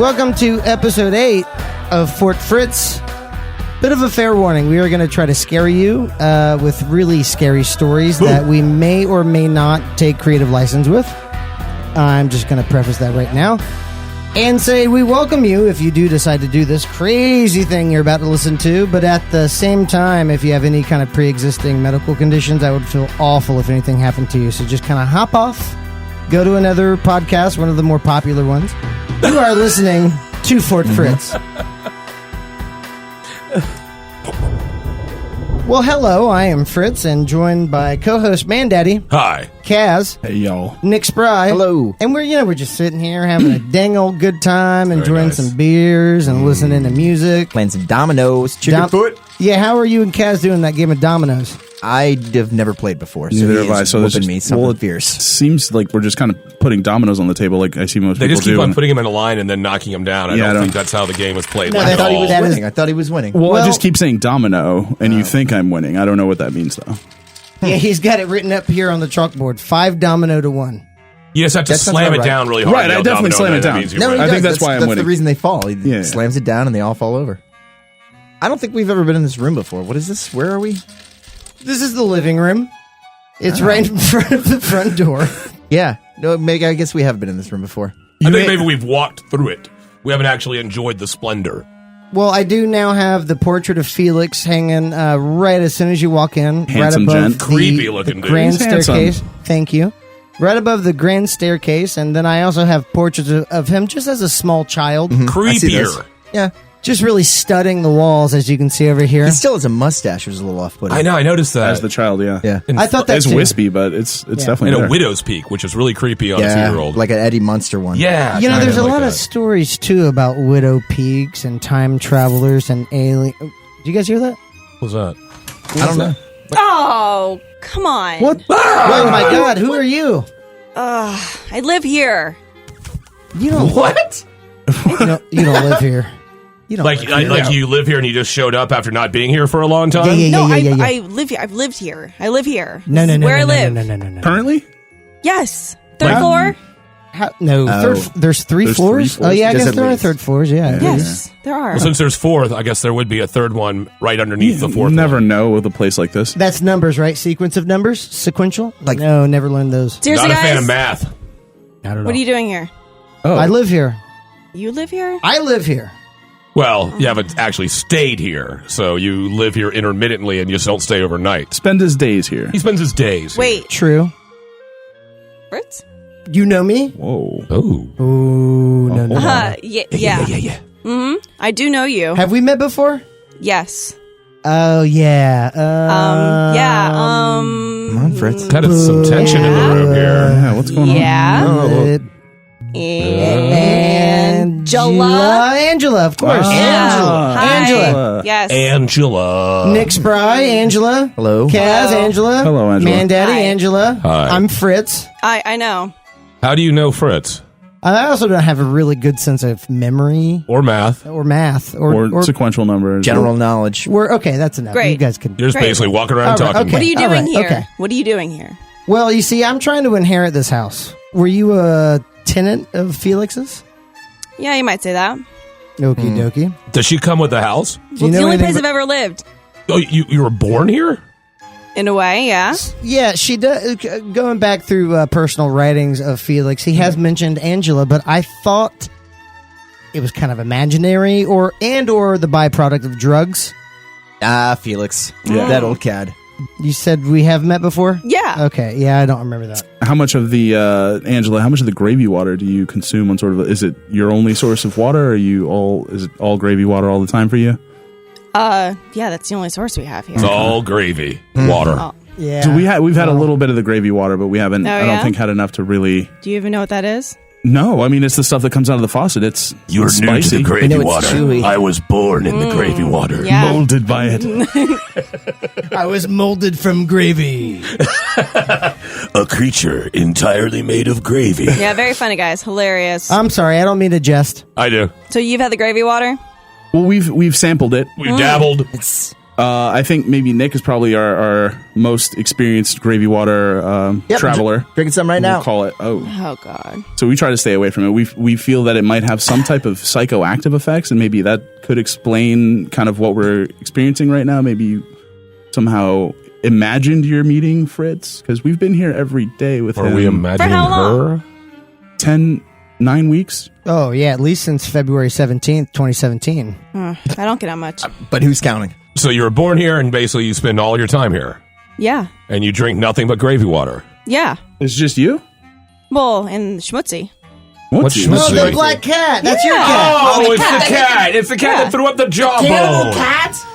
Welcome to episode 8 of Fort Fritz. Bit of a fair warning. We are going to try to scare you with really scary stories that we may or may not take creative license with. I'm just going to preface that right now. And say we welcome you if you do decide to do this crazy thing you're about to listen to. But at the same time, if you have any kind of pre-existing medical conditions, I would feel awful if anything happened to you. So just kind of hop off, go to another podcast, one of the more popular ones. You are listening to Fort Fritz. Well, hello, I am Fritz, and joined by co-host Mandaddy. Hi. Kaz. Hey, y'all. Nick Spry. Hello. And we're just sitting here having a dang old good time, enjoying nice. some beers and listening to music. Playing some dominoes. Chicken foot. Yeah, how are you and Kaz doing that game of dominoes? I have never played before, so Neither he have I. is So this whooping me something it fierce. seems like we're just kind of putting dominoes on the table, like I see most They people just keep do. on putting him in a line and then knocking him down. I Yeah, I don't don't- think that's how the game was played. No, like I at thought he all. was at his- I thought he was winning. Well, Well- I just keep saying domino, and you think I'm winning. I don't know what that means, though. Yeah, he's got it written up here on the chalkboard. 5 domino to 1. You just have to That sounds slam about it right. down really hard. Right, I Yell definitely domino, slam and it that down. means you No, win. he I think does. that's why I'm That's winning. the reason they fall. He Yeah. slams it down and they all fall over. I don't think we've ever been in this room before. What is this? Where are we? This is the living room. It's right in front of the front door. Yeah. No, I guess we have been in this room before. I think maybe we've walked through it. We haven't actually enjoyed the splendor. Well, I do now have the portrait of Felix hanging right as soon as you walk in. Handsome right above gent. Creepy looking the dude. grand He's handsome. staircase. Thank you. Right above the grand staircase, and then I also have portraits of him just as a small child. I see this. Creepier. Yeah. Just really studding the walls, as you can see over here. He still has a mustache, which is a little off-putting. I know, I noticed that. As the child, yeah. Yeah. And I thought that It's too. wispy, but it's definitely and there. a widow's peak, which is really creepy on a Yeah. 2-year-old. Like an Eddie Munster one. Yeah. You know, kinda there's a like lot that. of stories, too, about widow peaks and time travelers and alien... Do you guys hear that? What's that? I don't know. Oh, come on. What? Oh, my God. Who are you? I live here. You don't... What? You don't live here. You don't Like, live here. like you live here and you just showed up after not being here for a long time? Yeah. No, I live here. I've lived here. I live here. No. Where I no, live. No. Currently? Yes. Third Like- floor? No, Oh. there's 3 There's floors? 3 floors? Oh, yeah, I Just guess at there are least. 3rd floors, yeah. Yes, there are. Well, since there's 4th, I guess there would be a 3rd one right underneath the 4th Never one. know with a place like this. That's numbers, right? Sequence of numbers? Sequential? Like- No, never learned those. Seriously, Not a fan guys? of math. I don't know. What are you doing here? Oh, I live here. You live here? I live here. Well, you haven't actually stayed here, so you live here intermittently and you just don't stay overnight. spend his days here. He spends his days. here. Wait, True. Fritz? You know me? Whoa. Oh. Oh, no. hold on. Yeah. I do know you. Have we met before? Yes. Oh, yeah. Come on, Fritz. Kind of some tension in the room here. Yeah, what's going on? Yeah. Angela, of course. Wow. Angela. Hi. Angela. Yes. Angela. Nick Spry, Angela. Hello. Kaz, Hello. Angela. Hello, Angela. Mandaddy, Hi. Angela. Hi. I'm Fritz. I know. How do you know Fritz? I also don't have a really good sense of memory Or math? or math Or sequential numbers. General knowledge. We're okay. That's enough. Great. You guys can. You're just Great. basically walking around All right, talking. okay. What are you All doing right, here? okay. What are you doing here? Well, you see, I'm trying to inherit this house. Were you a tenant of Felix's? Yeah, you might say that. Okie dokie. Does she come with the house? Do you Well, it's the know only anything place about- I've ever lived. Oh, you were born here? In a way, yeah. Yeah, she does. Going back through personal writings of Felix, he has mentioned Angela, but I thought it was kind of imaginary, or the byproduct of drugs. Ah, Felix. Yeah. That old cad. You said we have met before. Yeah. Okay. Yeah, I don't remember that. How much of the Angela? How much of the gravy water do you consume on sort of? Is it your only source of water? Or is it all gravy water all the time for you? Yeah, that's the only source we have here. It's all gravy. Water. Oh. Yeah. So we've had a little bit of the gravy water, but we haven't. Oh, I don't yeah? think had enough to really. Do you even know what that is? No, I mean it's the stuff that comes out of the faucet. It's You're it's new to spicy. the gravy know it's water. chewy. I was born in the gravy water. Yeah. molded by it. I was molded from gravy. A creature entirely made of gravy. Yeah, very funny, guys. Hilarious. I'm sorry. I don't mean to jest. I do. So you've had the gravy water? Well, we've sampled it. We've dabbled. It's I think maybe Nick is probably our most experienced gravy water traveler. Drinking some right now. We'll call it. Oh God. So we try to stay away from it. We feel that it might have some type of psychoactive effects, and maybe that could explain kind of what we're experiencing right now. Maybe you somehow imagined your meeting Fritz, because we've been here every day with him. Are we imagining For how long? her? 9 weeks. Oh, yeah, at least since February 17th, 2017. I don't get that much. But who's counting? So you were born here, and basically you spend all your time here, Yeah. and you drink nothing but gravy water. Yeah. It's just you? Well, and schmutzy. What's you? schmutzy? Oh, the black cat. That's your cat. Oh, it's the cat. It's the cat that threw up the jawbone.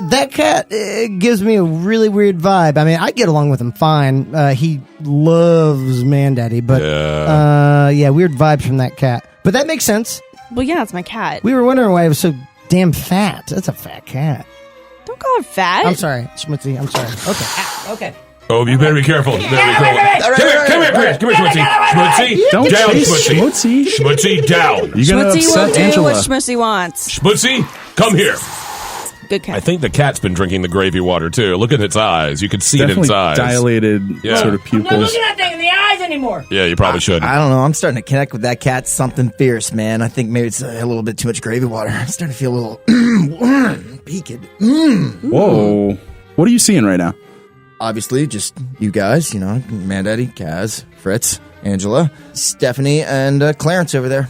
That cat gives me a really weird vibe. I mean, I get along with him fine. He loves Mandaddy, but weird vibes from that cat. But that makes sense. Well, yeah, it's my cat. We were wondering why it was so damn fat. That's a fat cat. Don't call it fat. I'm sorry, Schmutzy. I'm sorry. Okay. Okay. Oh, you better be careful. You better be careful. Come here, Chris. Come here, Schmutzy. Schmutzy, Don't down, chase Schmutzy. Schmutzy, down. You're gonna Schmutzy will upset do Angela. what Schmutzy wants. Schmutzy, come here. Good cat. I think the cat's been drinking the gravy water, too. Look at its eyes. You can see it in Definitely its eyes. dilated Yeah. sort of pupils. that thing in the eyes anymore. Yeah, you probably should. I don't know. I'm starting to connect with that cat. Something fierce, man. I think maybe it's a little bit too much gravy water. I'm starting to feel a little peaked. Whoa. What are you seeing right now? Obviously, just you guys, Mandaddy, Kaz, Fritz, Angela, Stephanie, and Clarence over there,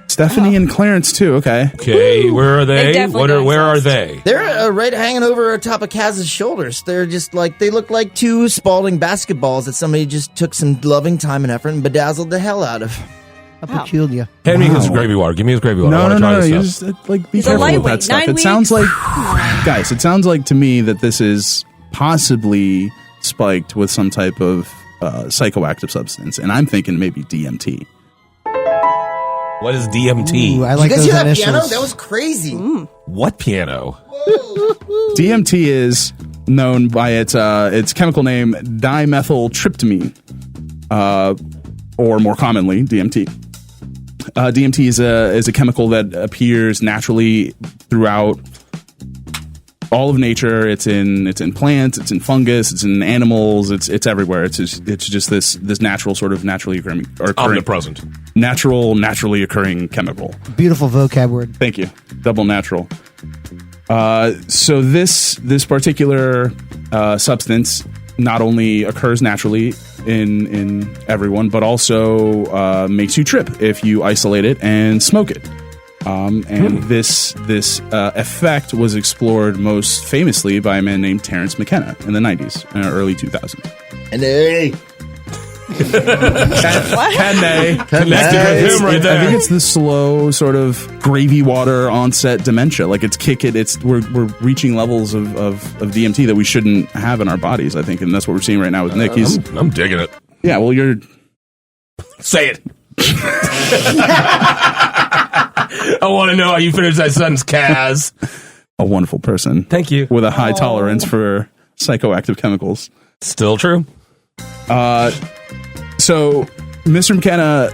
Stephanie and Clarence, too. Okay. Okay, where are They they? definitely don't Where are exist. they? They're right hanging over top of Kaz's shoulders. They're just they look like two Spalding basketballs that somebody just took some loving time and effort and bedazzled the hell out of. How peculiar. Hand me his gravy water. Give me his gravy water. I No, want to try you this stuff. just be He's a careful with that lightweight. stuff. 9 It sounds weeks. like, guys, it sounds like to me that this is possibly spiked with some type of psychoactive substance, and I'm thinking maybe DMT. What is DMT? Ooh, I like you guys those hear that initials. piano? That was crazy. What piano? DMT is known by its chemical name dimethyltryptamine, or more commonly DMT. DMT is a chemical that appears naturally throughout all of nature. It's in plants, it's in fungus, it's in animals, it's everywhere. It's just this natural sort of naturally occurring Omnipresent. naturally occurring chemical. Beautiful vocab word. Thank you. Double natural. So this particular substance not only occurs naturally in everyone, but also makes you trip if you isolate it and smoke it. And this effect was explored most famously by a man named Terence McKenna in the 90s and early 2000s. And hey, Connected with him right I think there. it's the slow sort of gravy water onset dementia. Like we're reaching levels of DMT that we shouldn't have in our bodies, I think, and that's what we're seeing right now with Nick. I'm digging it. Yeah, well, you're Say it. I want to know how you finish that sentence, Kaz. a wonderful person. Thank you. With a high tolerance for psychoactive chemicals. Still true. So Mr. McKenna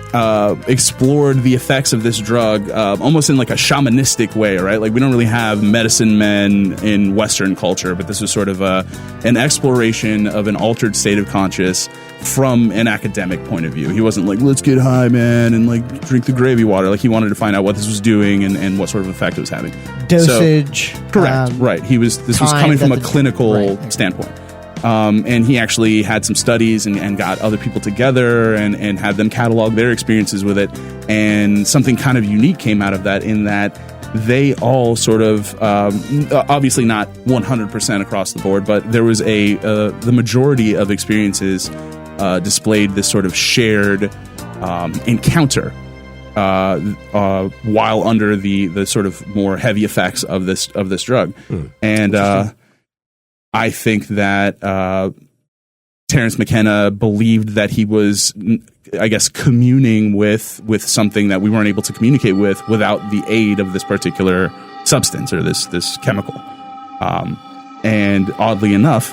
explored the effects of this drug almost in like a shamanistic way, right? Like we don't really have medicine men in Western culture, but this was sort of an exploration of an altered state of conscious from an academic point of view. He wasn't like, let's get high, man, and like drink the gravy water. Like he wanted to find out what this was doing and what sort of effect it was having. Dosage. Correct. Right. This was coming from a clinical right. standpoint. And he actually had some studies and got other people together and had them catalog their experiences with it. And something kind of unique came out of that in that they all sort of, obviously not 100% across the board, but there was the majority of experiences displayed this sort of shared encounter while under the sort of more heavy effects of this drug. And I think that Terence McKenna believed that he was, I guess, communing with something that we weren't able to communicate with without the aid of this particular substance or this chemical. And oddly enough,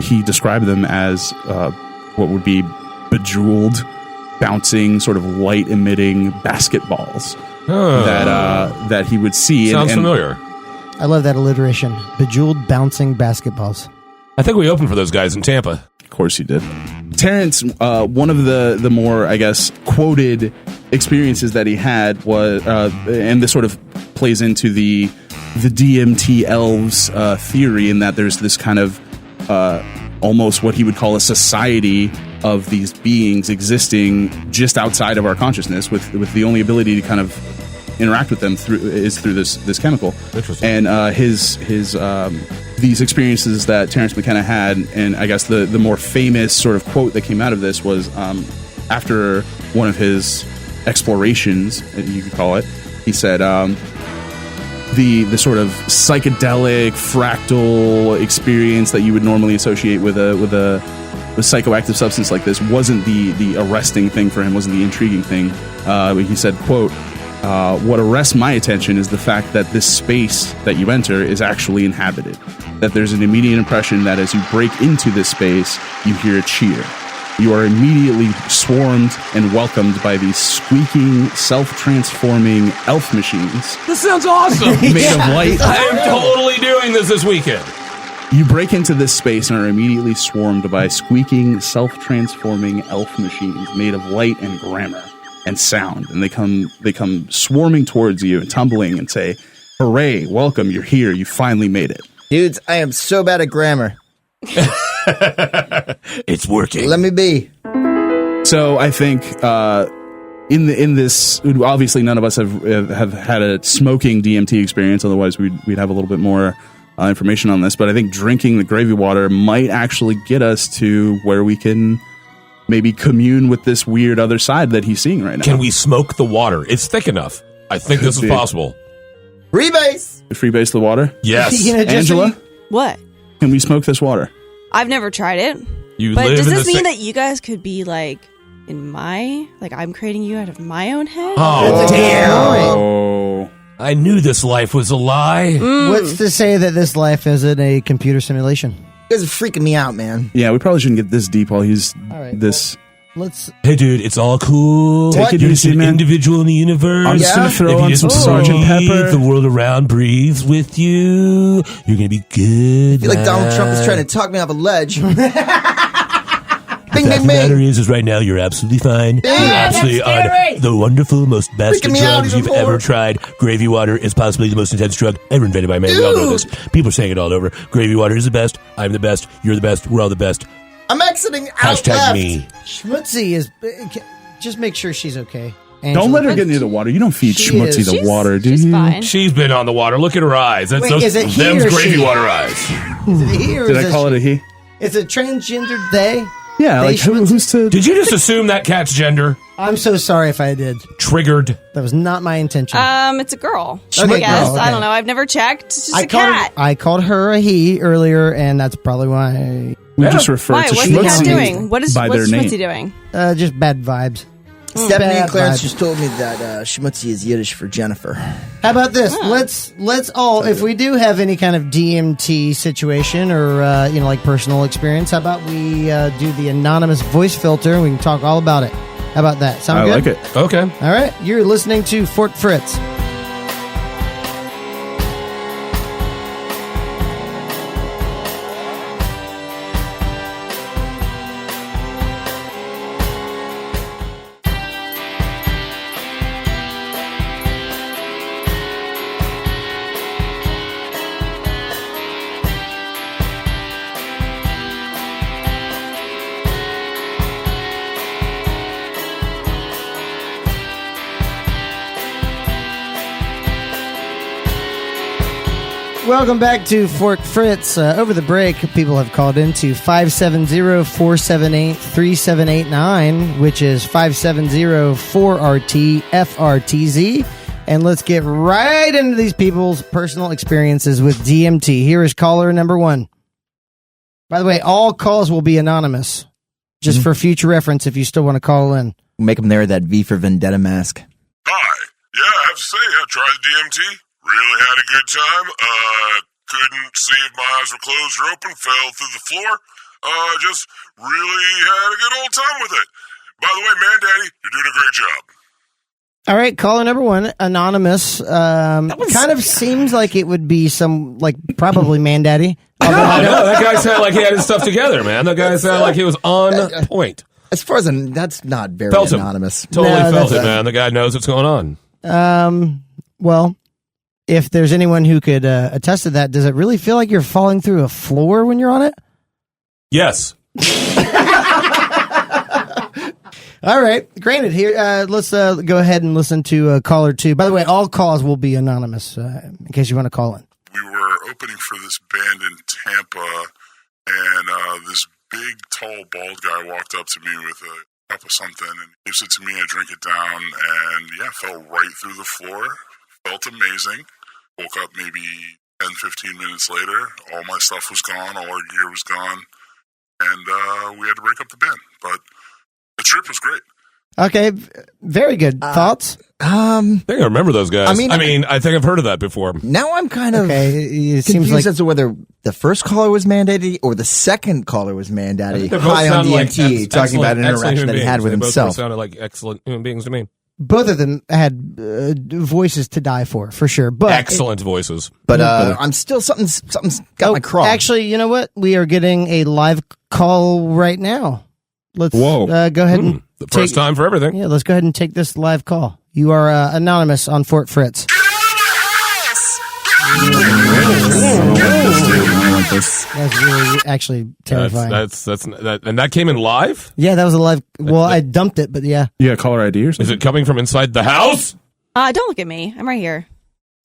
he described them as what would be bejeweled, bouncing, sort of light-emitting basketballs that he would see. Sounds familiar. I love that alliteration. Bejeweled bouncing basketballs. I think we opened for those guys in Tampa. Of course you did. Terrence, one of the more, I guess, quoted experiences that he had was, and this sort of plays into the DMT elves theory, in that there's this kind of almost what he would call a society of these beings existing just outside of our consciousness, with the only ability to kind of interact with them through this chemical. Interesting. And his these experiences that Terrence McKenna had, and I guess the more famous sort of quote that came out of this was after one of his explorations, you could call it, he said the sort of psychedelic fractal experience that you would normally associate with a psychoactive substance like this wasn't the arresting thing for him, wasn't the intriguing thing. He said, quote, what arrests my attention is the fact that this space that you enter is actually inhabited. That there's an immediate impression that as you break into this space, you hear a cheer. You are immediately swarmed and welcomed by these squeaking, self-transforming elf machines. This sounds awesome. Made of light. I am totally doing this weekend. You break into this space and are immediately swarmed by squeaking, self-transforming elf machines made of light and grammar and sound, and they come swarming towards you and tumbling and say, "Hooray! Welcome! You're here! You finally made it." Dudes, I am so bad at grammar. It's working. Let me be. So I think in this, obviously none of us have had a smoking DMT experience. Otherwise, we'd have a little bit more information on this. But I think drinking the gravy water might actually get us to where we can maybe commune with this weird other side that he's seeing right now. Can we smoke the water? It's thick enough. I think this is possible. Rebase. Freebase the water? Yes. You know, just Angela, What? can we smoke this water? I've never tried it. You But live does in this the mean sa- that you guys could be like in I'm creating you out of my own head? Oh, That's a good damn. point. Oh. I knew this life was a lie. What's to say that this life isn't a computer simulation? You guys are freaking me out, man. Yeah, we probably shouldn't get this deep while he's All right, this. Let's. Hey, dude, it's all cool. Take it You're easy, just an man. individual in the universe. I'm just gonna throw If you on just some Sgt. breathe, Pepper. the world around breathes with you. You're gonna be good. I feel like Donald Trump is man. trying to talk me off a ledge. Bing, The bing, fact of the matter bing. is right now you're absolutely fine. You're that's absolutely on the wonderful, most best Freaking me out drugs even you've ever more. tried. Gravy water is possibly the most intense drug ever invented by man. We all know this. People are saying it all over. Gravy water is the best. I'm the best. You're the best. We're all the best. I'm exiting out Hashtag left. me. Schmutzy is. Just make sure she's okay. Don't Angela. let her get near the water. You don't feed She Schmutzy is. the She's- water, do she's you? fine. She's been on the water. Look at her eyes. That's Wait, those, is it he them's or gravy she? water eyes. Is it he or Did is I call it a he? It's a transgendered they. Yeah, They like who's to? Did you just assume that cat's gender? I'm so sorry if I did. Triggered. That was not my intention. It's a girl. Okay, I guess. girl, okay. I don't know. I've never checked. It's just a cat. I called her a he earlier, and that's probably why. We just refer Why? to What's the cat Schmutzy doing? What's by their Schmutzy name. doing? Just bad vibes. Stephanie and Bad Clarence vibes. just told me that Schmutzy is Yiddish for Jennifer. How about this? Let's all, if we do have any kind of DMT situation or like personal experience, how about we do the anonymous voice filter and we can talk all about it. How about that? Sound I good? like it. Okay. All right, you're listening to Fort Fritz. Welcome back to Fort Fritz. Over the break, people have called into 570-478-3789, which is 570-4RT-FRTZ. And let's get right into these people's personal experiences with DMT. Here is caller number one. By the way, all calls will be anonymous, just for future reference if you still want to call in. Make them there that V for Vendetta mask. Hi. Yeah, I have to say, I tried the DMT. Really had a good time. Couldn't see if my eyes were closed or open. Fell through the floor. Just really had a good old time with it. By the way, man, Daddy, you're doing a great job. All right, caller number 1, anonymous. Kind of seems like it would be probably Man Daddy. No, that guy sounded like he had his stuff together, man. That guy sounded like he was on point. As far as that's not very Felt him. anonymous. Totally No, felt that's- it, man. The guy knows what's going on. Well, if there's anyone who could attest to that, does it really feel like you're falling through a floor when you're on it? Yes. All right, granted. Here, let's go ahead and listen to caller 2. By the way, all calls will be anonymous in case you want to call in. We were opening for this band in Tampa, and this big, tall, bald guy walked up to me with a cup of something and gives it to me. I drink it down, and fell right through the floor. Felt amazing. Woke up maybe 10, 15 minutes later. All my stuff was gone. All our gear was gone. And we had to break up the band. But the trip was great. Okay, very good. Thoughts? I think I remember those guys. I mean, I think I've heard of that before. Now I'm kind of Okay, it confused seems like as to whether the first caller was Man Daddy or the second caller was Man Daddy. They both High on sound like DMT, talking about an excellent interaction that he human had with beings. They both himself. sounded like excellent human beings to me. both of them had voices to die for sure. But Excellent voices. But I'm still something's got my craw. Actually, you know what? We are getting a live call right now. Let's Whoa. go ahead and The first time for everything. Yeah, let's go ahead and take this live call. You are anonymous on Fort Fritz. That's really actually terrifying. That's and that came in live? Yeah, that was a live. Well, I dumped it, but yeah. You got caller ID or Is something? it coming from inside the house? Don't look at me. I'm right here.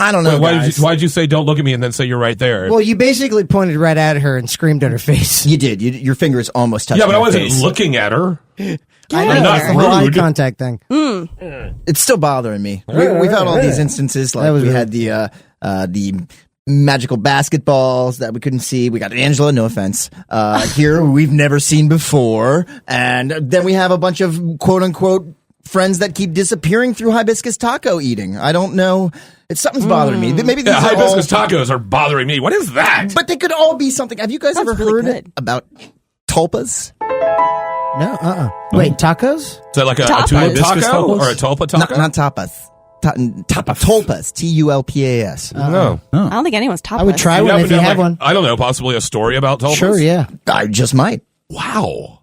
I don't know. Wait, why did you say don't look at me and then say you're right there? Well, you basically pointed right at her and screamed at her face. You did. Your fingers almost touched yeah, but I my wasn't face. looking at her. I out know, of that's here. the whole eye Rude. contact thing. It's still bothering me. We've had all these instances, like was we rude. had the magical basketballs that we couldn't see. We got Angela, no offense, here who we've never seen before, and then we have a bunch of quote unquote friends that keep disappearing through hibiscus taco eating. I don't know. Something's bothering me. Maybe these Yeah, are hibiscus all, tacos are bothering me. What is that? but they could all be something. Have you guys Sounds ever really heard good. about tulpas? No, Wait, tacos? Is that like a Tapas. tulip Hibiscus taco tacos? or a tulpa taco? Not tapas. Tulpas. Tulpas. No. I don't think anyone's top. I would try one if you have one. I don't know, possibly a story about tulpas? Sure, yeah. I just might. Wow.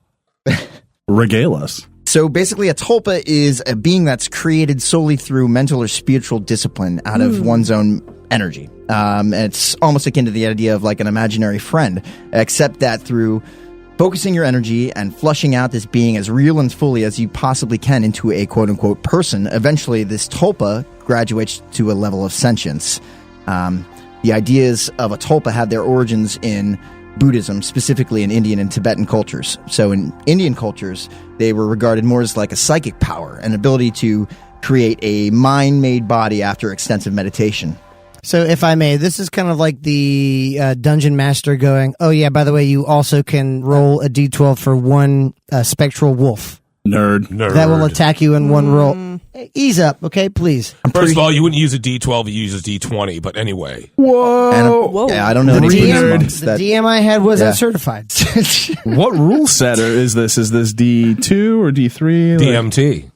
Regale us. So basically, a tulpa is a being that's created solely through mental or spiritual discipline out of one's own energy. And it's almost akin to the idea of like an imaginary friend, except that through focusing your energy and flushing out this being as real and fully as you possibly can into a quote-unquote person, eventually this tulpa graduates to a level of sentience. The ideas of a tulpa have their origins in Buddhism, specifically in Indian and Tibetan cultures. So in Indian cultures, they were regarded more as like a psychic power, an ability to create a mind-made body after extensive meditation. So, if I may, this is kind of like the dungeon master going, oh, yeah, by the way, you also can roll a d12 for one spectral wolf. Nerd. That will attack you in one roll. Ease up, okay, please. First of all, you wouldn't use a D12, you use a D20, but anyway. And yeah, I don't know The any Buddhist DM, monks the that. DM I had was Yeah. uncertified. What rule setter is this? Is this D2 or D3? Like- DMT.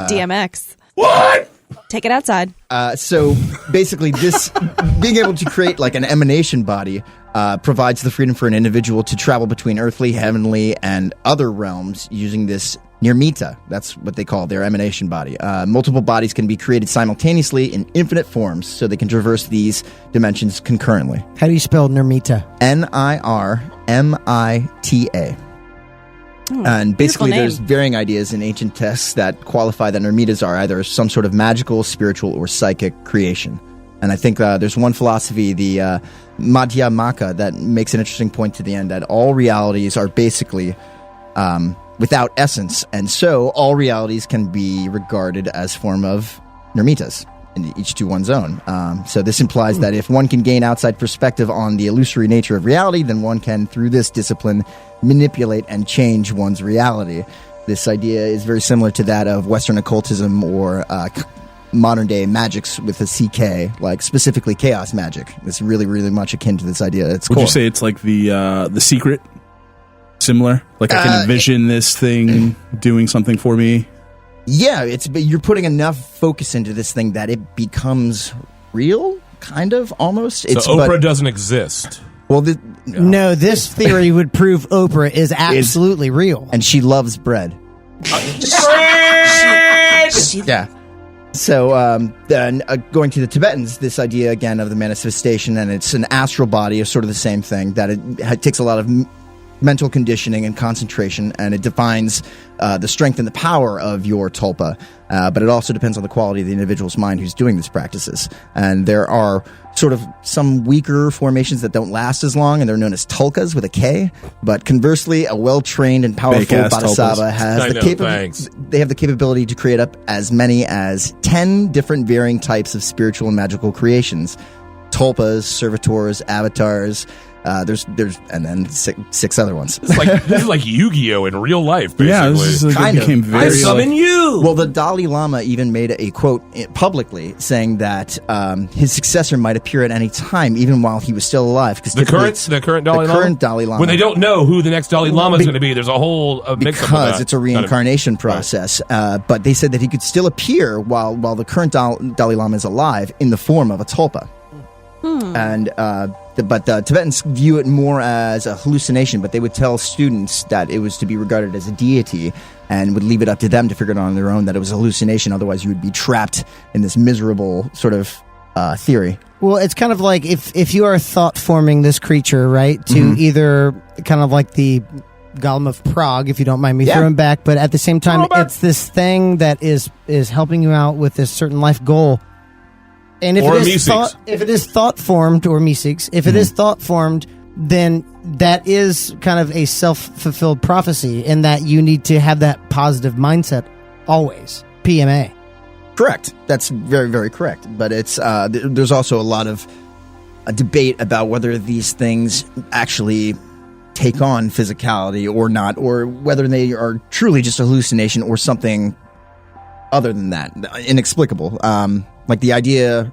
DMX. What? Take it outside. So basically, this being able to create like an emanation body provides the freedom for an individual to travel between earthly, heavenly, and other realms using this nirmita. That's what they call their emanation body. Multiple bodies can be created simultaneously in infinite forms, so they can traverse these dimensions concurrently. How do you spell Nirmita? Nirmita. And basically, name. there's varying ideas in ancient texts that qualify that nirmitas are either some sort of magical, spiritual, or psychic creation. And I think there's one philosophy, the Madhyamaka, that makes an interesting point to the end that all realities are basically without essence, and so all realities can be regarded as form of nirmitas, and each to one's own. So this implies that if one can gain outside perspective on the illusory nature of reality, then one can, through this discipline, manipulate and change one's reality. This idea is very similar to that of Western occultism or modern-day magics with a CK, like specifically chaos magic. It's really, really much akin to this idea. It's Would cool. you say it's like the secret? Similar? Like I can envision this thing doing something for me? Yeah, but you're putting enough focus into this thing that it becomes real, kind of, almost. So Oprah doesn't exist. Well, No, this theory would prove Oprah is absolutely real. and she loves bread. Yeah. So then going to the Tibetans, this idea again of the manifestation, and it's an astral body, is sort of the same thing, that it takes a lot of mental conditioning and concentration, and it defines the strength and the power of your tulpa. But it also depends on the quality of the individual's mind who's doing these practices. And there are sort of some weaker formations that don't last as long, and they're known as tulkas with a K. But conversely, a well-trained and powerful Fake-ass bodhisattva has they have the capability to create up as many as 10 different varying types of spiritual and magical creations. Tulpas, servitors, avatars. There's and then six other ones. This is like Yu-Gi-Oh in real life, basically. Yeah, this is Kind it of. became very I summon you. Well, the Dalai Lama even made a quote publicly saying that his successor might appear at any time, even while he was still alive. Because The current Dalai Lama? Dalai Lama. When they don't know who the next Dalai Lama is going to be, there's a whole mix-up with because that. it's a reincarnation process. But they said that he could still appear while the current Dalai Lama is alive in the form of a tulpa. And but the Tibetans view it more as a hallucination, but they would tell students that it was to be regarded as a deity and would leave it up to them to figure it out on their own, that it was a hallucination. Otherwise, you would be trapped in this miserable sort of theory. Well, it's kind of like if you are thought forming this creature, right, to either kind of like the Golem of Prague, if you don't mind me throwing back, but at the same time, it's this thing that is helping you out with this certain life goal. And if it is thought formed, or Meeseeks, if it is thought formed, then that is kind of a self-fulfilled prophecy in that you need to have that positive mindset always. PMA. Correct. That's very, very correct. But it's there's also a lot of debate about whether these things actually take on physicality or not, or whether they are truly just a hallucination or something other than that, inexplicable. Like the idea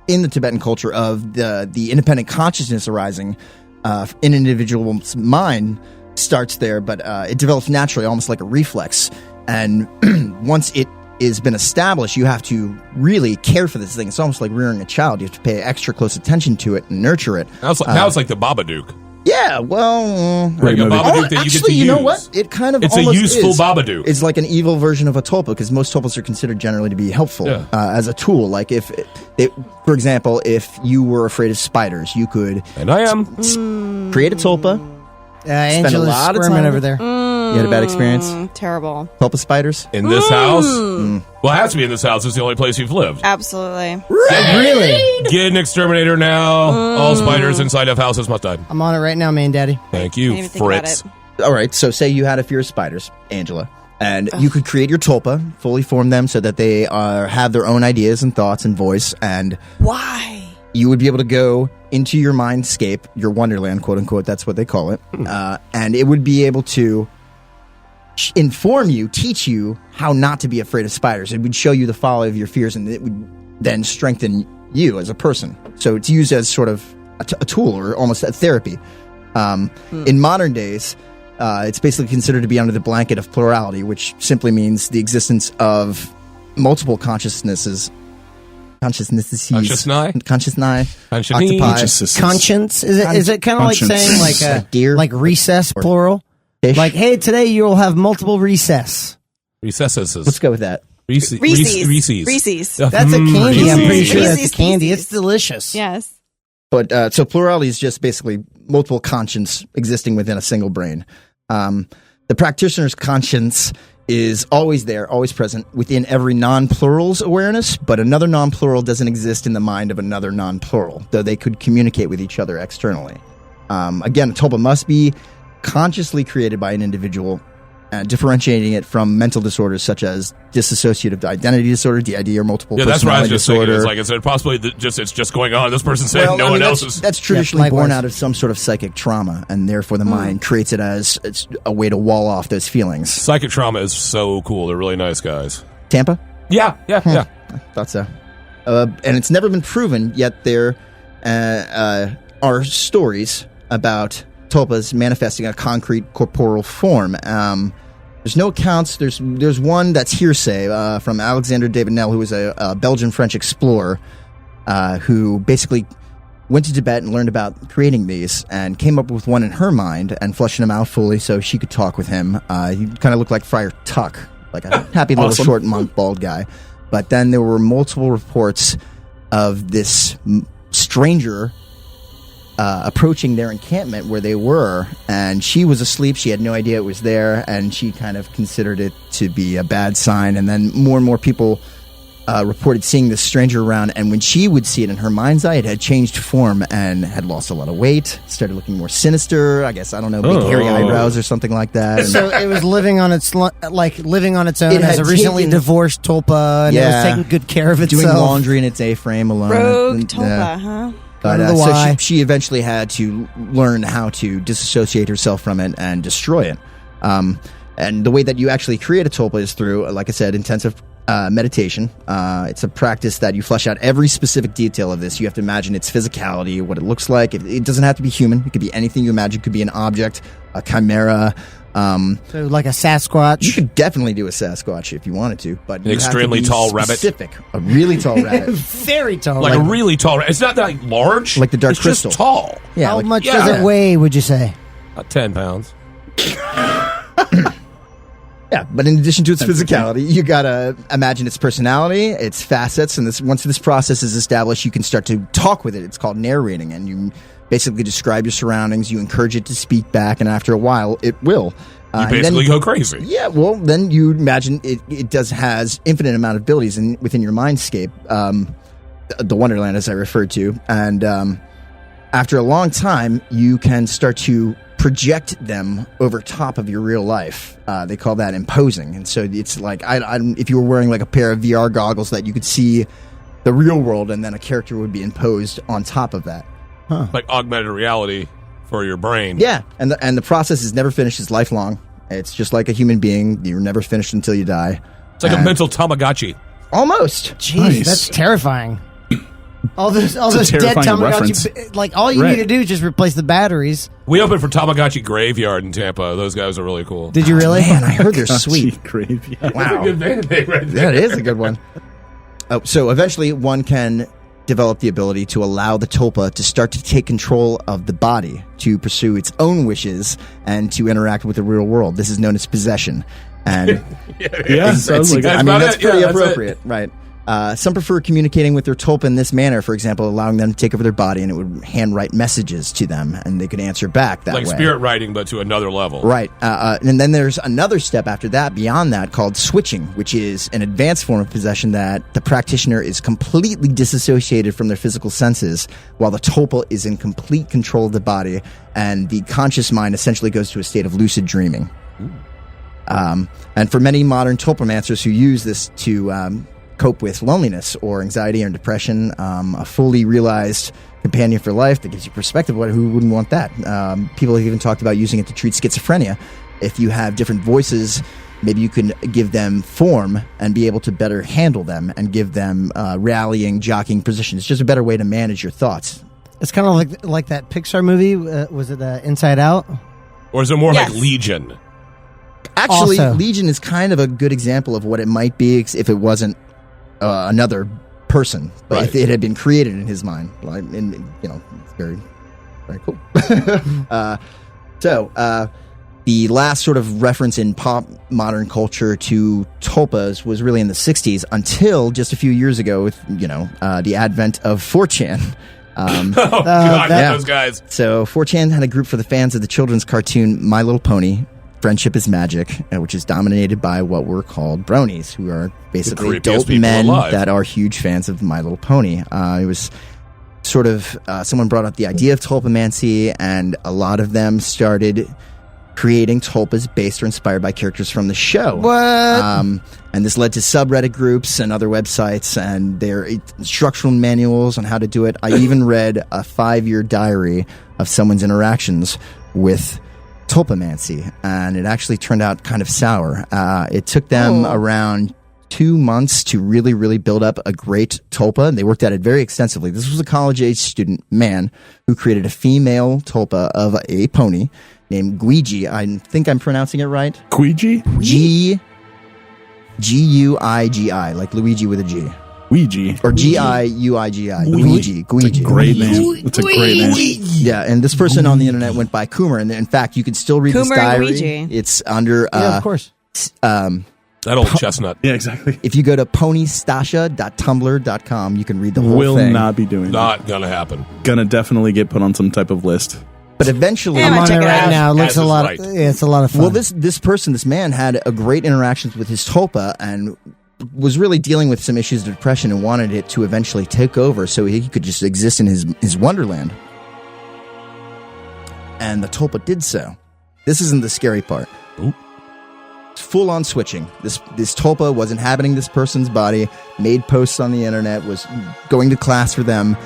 in the Tibetan culture of the independent consciousness arising in an individual's mind starts there, but it develops naturally, almost like a reflex. And once it has been established, you have to really care for this thing. It's almost like rearing a child. You have to pay extra close attention to it and nurture it. Now it's like the Babadook. Yeah, well, Like a Babadook that you get actually, to you use. know what? It kind of It's a almost useful is. Babadook. It's like an evil version of a tulpa, because most tulpas are considered generally to be helpful as a tool. Like for example, if you were afraid of spiders, you could And I am. create a tulpa. Angela's lot of squirming time- over there. You had a bad experience? Terrible. Tulpa spiders? In this house? Well, it has to be in this house. It's the only place you've lived. Absolutely. Really? Get an exterminator now. All spiders inside of houses must die. I'm on it right now, man, daddy. Thank Didn't you, even think about Fritz. it. All right, so say you had a fear of spiders, Angela, and you could create your tulpa, fully form them so that they have their own ideas and thoughts and voice, and Why? you would be able to go into your mindscape, your wonderland, quote unquote, that's what they call it, and it would be able to inform you, teach you how not to be afraid of spiders. It would show you the folly of your fears, and it would then strengthen you as a person. So it's used as sort of a tool, or almost a therapy. In modern days, it's basically considered to be under the blanket of plurality, which simply means the existence of multiple consciousnesses. Consciousness. Octopi. Conscience? Is it kind of like Conscience. saying like a Deer. like recess plural? Fish. Like, hey, today you'll have multiple recess. Recesses. Let's go with that. Reese's. Reese's. That's a candy. I'm pretty sure that's Reese's a candy. Pieces. It's delicious. Yes. But so plurality is just basically multiple conscience existing within a single brain. The practitioner's conscience is always there, always present within every non-plural's awareness, but another non-plural doesn't exist in the mind of another non-plural, though they could communicate with each other externally. Again, a tulpa must be consciously created by an individual, differentiating it from mental disorders such as dissociative identity disorder, DID, or multiple Yeah, that's what I was personality just thinking. disorder. It's like, is it possibly it's just going on? This person's saying no one else is. That's traditionally born likewise. out of some sort of psychic trauma, and therefore the mind creates it as it's a way to wall off those feelings. Psychic trauma is so cool. They're really nice guys. Tampa? Yeah. I thought so. And it's never been proven, yet there are stories about tulpas manifesting a concrete corporeal form. There's There's no accounts. There's one that's hearsay from Alexander David Nell, who was a Belgian-French explorer who basically went to Tibet and learned about creating these and came up with one in her mind and fleshing him out fully so she could talk with him. He kind of looked like Friar Tuck, like a happy little short monk bald guy. But then there were multiple reports of this stranger approaching their encampment where they were, and she was asleep. She had no idea it was there, and she kind of considered it to be a bad sign. And then more and more people reported seeing this stranger around, and when she would see it in her mind's eye, it had changed form and had lost a lot of weight, started looking more sinister, I guess, I don't know, big hairy eyebrows or something like that. And So it was living on its own It as had a recently taken- divorced tulpa, and it was taking good care of itself. doing laundry in its A-frame alone. Rogue And, tulpa, huh? But, I don't know so why. she eventually had to learn how to disassociate herself from it and destroy it. And the way that you actually create a tulpa is through, like I said, intensive meditation. It's a practice that you flesh out every specific detail of this. You have to imagine its physicality, what it looks like. It doesn't have to be human. It could be anything you imagine. It could be an object, a chimera. So like a Sasquatch. You could definitely do a Sasquatch if you wanted to, but you have to extremely be tall rabbit? specific. A really tall rabbit. Very tall. Like a really tall. It's not that large. Like the Dark it's Crystal. Just tall. Yeah, How like- much yeah. does it weigh, would you say? About 10 pounds. Yeah, but in addition to its physicality, you gotta imagine its personality, its facets, and once this process is established, you can start to talk with it. It's called narrating, and you basically describe your surroundings. You encourage it to speak back, and after a while, it will. You And basically then- go crazy. Yeah, well, then you imagine it has infinite amount of abilities within your mindscape, the Wonderland, as I referred to, and after a long time, you can start to project them over top of your real life. They call that imposing. And so it's like if you were wearing like a pair of VR goggles that you could see the real world, and then a character would be imposed on top of that. Like augmented reality for your brain. Yeah, and the process is never finished. It's lifelong. It's just like a human being. You're never finished until you die. It's like a And- mental Tamagotchi. Almost. Jeez, Nice. that's terrifying. All those a dead terrifying reference. Tamagotchi. Like all you Right. need to do is just replace the batteries. We opened for Tamagotchi Graveyard in Tampa. Those guys are really cool. Did you really? Man, I heard they're sweet. Graveyard. Wow. Good band name right there. That is a good one. So eventually one can develop the ability to allow the tulpa to start to take control of the body, to pursue its own wishes, and to interact with the real world. This is known as possession. And Yeah, sounds like That's it. about that's it. pretty Yeah, that's appropriate, right? Some prefer communicating with their tulpa in this manner, for example, allowing them to take over their body, and it would handwrite messages to them, and they could answer back that Like way. spirit writing, but to another level. Right. And then there's another step after that, beyond that, called switching, which is an advanced form of possession that the practitioner is completely disassociated from their physical senses, while the tulpa is in complete control of the body, and the conscious mind essentially goes to a state of lucid dreaming. And for many modern tulpamancers who use this to cope with loneliness or anxiety or depression, a fully realized companion for life that gives you perspective. Who wouldn't want that? People have even talked about using it to treat schizophrenia. If you have different voices, maybe you can give them form and be able to better handle them and give them rallying, jockeying positions. It's just a better way to manage your thoughts. It's kind of like that Pixar movie. Was it Inside Out? Or is it more Yes. like Legion? Actually, Also- Legion is kind of a good example of what it might be if it wasn't another person, but Right. if it had been created in his mind. Like, it's very, very cool. So, the last sort of reference in pop modern culture to tulpas was really in the 60s until just a few years ago with, the advent of 4chan. Oh, God, that- those guys. So 4chan had a group for the fans of the children's cartoon My Little Pony, Friendship is Magic, which is dominated by what were called bronies, who are basically creepiest adult people men alive. that are huge fans of My Little Pony. It was sort of, someone brought up the idea of tulpamancy, and a lot of them started creating tulpas based or inspired by characters from the show. What? And this led to subreddit groups and other websites and their instructional manuals on how to do it. I even read a 5-year diary of someone's interactions with tulpamancy, and it actually turned out kind of sour. It took them around 2 months to really, really build up a great tulpa. They worked at it very extensively. This was a college-age student man who created a female tulpa of a pony, named Guigi. I think I'm pronouncing it right. Ouija? G-U-I-G-I, like Luigi with a G. Ouija. Or G-I-U-I-G-I. Guigi. Great name. It's a great name. Yeah, and this person on the internet went by Coomer, and in fact, you can still read this Coomer diary. Luigi. It's under... Yeah, of course. That old chestnut. Yeah, exactly. If you go to ponystasha.tumblr.com, you can read the whole Will thing. not be doing that. Not gonna happen. Gonna definitely get put on some type of list. But eventually... Yeah, I'm on check it it right out. now. It looks As a is lot. right. It's a lot of fun. Well, this man had a great interactions with his tulpa and was really dealing with some issues of depression and wanted it to eventually take over so he could just exist in his wonderland. And the tulpa did so. This isn't the scary part. Oop. Full on switching. This tulpa was inhabiting this person's body, made posts on the internet, was going to class for them,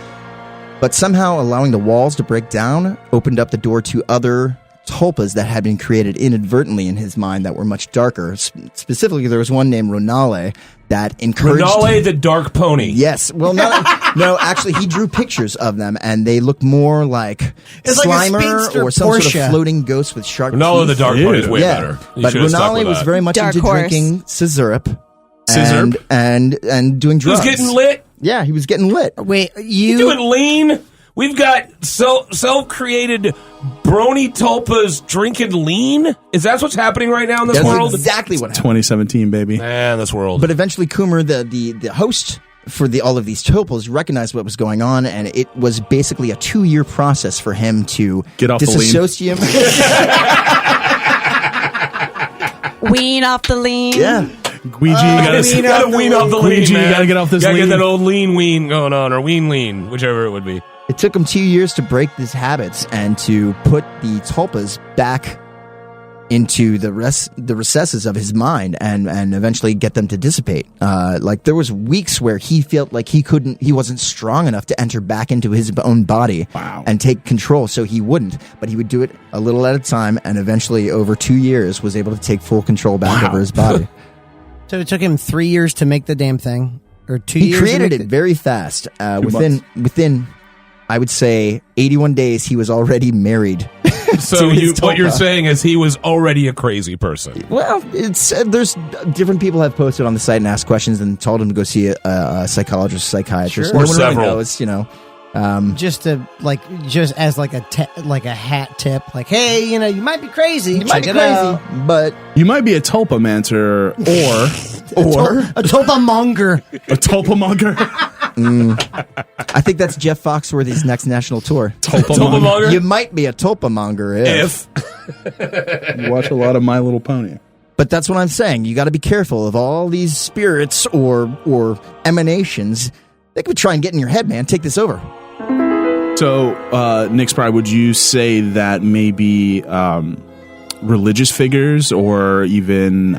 but somehow allowing the walls to break down opened up the door to other tulpas that had been created inadvertently in his mind that were much darker. Specifically, there was one named Ronale that encouraged... Ronale the Dark Pony. Yes. Well, no, actually, he drew pictures of them, and they look more like It's like a Slimer speedster or some sort Porsche. of floating ghost with sharp Ronale teeth. the Dark Pony is way Yeah. better. You But should've stuck Ronale with was that. very much Dark into horse. drinking scissorp. Scissorp? And doing He was drugs. getting lit. Yeah, he was getting lit. Wait, You doing lean? We've got self-created brony tulpas drinking lean? Is that what's happening right now in this That's world? exactly what happened. 2017, baby. Man, this world. But eventually, Coomer, the host for all of these tulpas, recognized what was going on, and it was basically a 2-year process for him to Get off the lean. disassociate. Wean off the lean. Yeah. Ouija, you gotta wean off the lean, Ouija, you man. gotta get off this Gotta lean. get that old lean going on, or lean, whichever it would be. It took him 2 years to break these habits and to put the tulpas back into the recesses of his mind and eventually get them to dissipate. Like there was weeks where he felt like he wasn't strong enough to enter back into his own body and take control, so he wouldn't. But he would do it a little at a time, and eventually, over 2 years, was able to take full control back over his body. So it took him 3 years to make the damn thing, or 2 He years. to created make it very fast. Within, I would say, 81 days, he was already married. So to his what you're tulpa. saying is he was already a crazy person. Well, it's there's different people have posted on the site and asked questions and told him to go see a psychologist, psychiatrist. Sure. No Or one several. really knows, you know. just as like a hat tip, like, hey, you might be crazy. You might Check be it crazy, out. but You might be a tulpamancer or A tulpa monger. a tulpamonger. I think that's Jeff Foxworthy's next national tour. Tulpamonger? You might be a tulpamonger if. You watch a lot of My Little Pony. But that's what I'm saying. You got to be careful of all these spirits or emanations. They could try and get in your head, man. Take this over. So, Nick Spry, would you say that maybe religious figures or even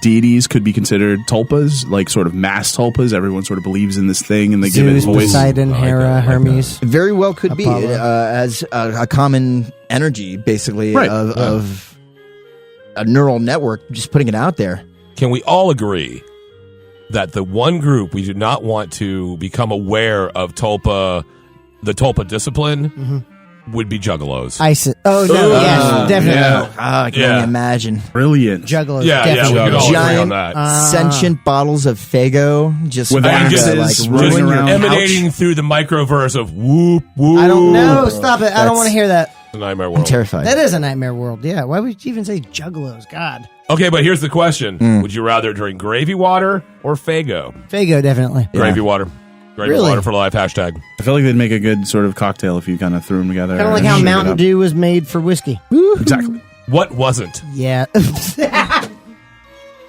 deities could be considered tulpas, like sort of mass tulpas? Everyone sort of believes in this thing and they give it Zeus, voice. Poseidon, Hera, Hermes. Very well could be Apollo. as a common energy, basically, Right. of a neural network, just putting it out there. Can we all agree that the one group we do not want to become aware of the tulpa discipline would be juggalos? ISIS. Oh, no. Yes, definitely. yeah. I can only imagine. Brilliant. Juggalos. Yeah, we definitely. could all agree on Giant that. sentient bottles of Fago just With wanting axes to, like just ruin your around. couch. emanating through the microverse of whoop whoop. I don't know. Stop it. I don't want to hear that. The nightmare I'm world. terrified. That is a nightmare world. Yeah. Why would you even say juggalos? God. Okay, but here's the question: would you rather drink gravy water or Fago? Fago, definitely. Gravy water. Gravy Really? water for life. Hashtag. I feel like they'd make a good sort of cocktail if you kind of threw them together. Kind of like and how shook it Mountain up. Dew was made for whiskey. Exactly. What wasn't? Yeah.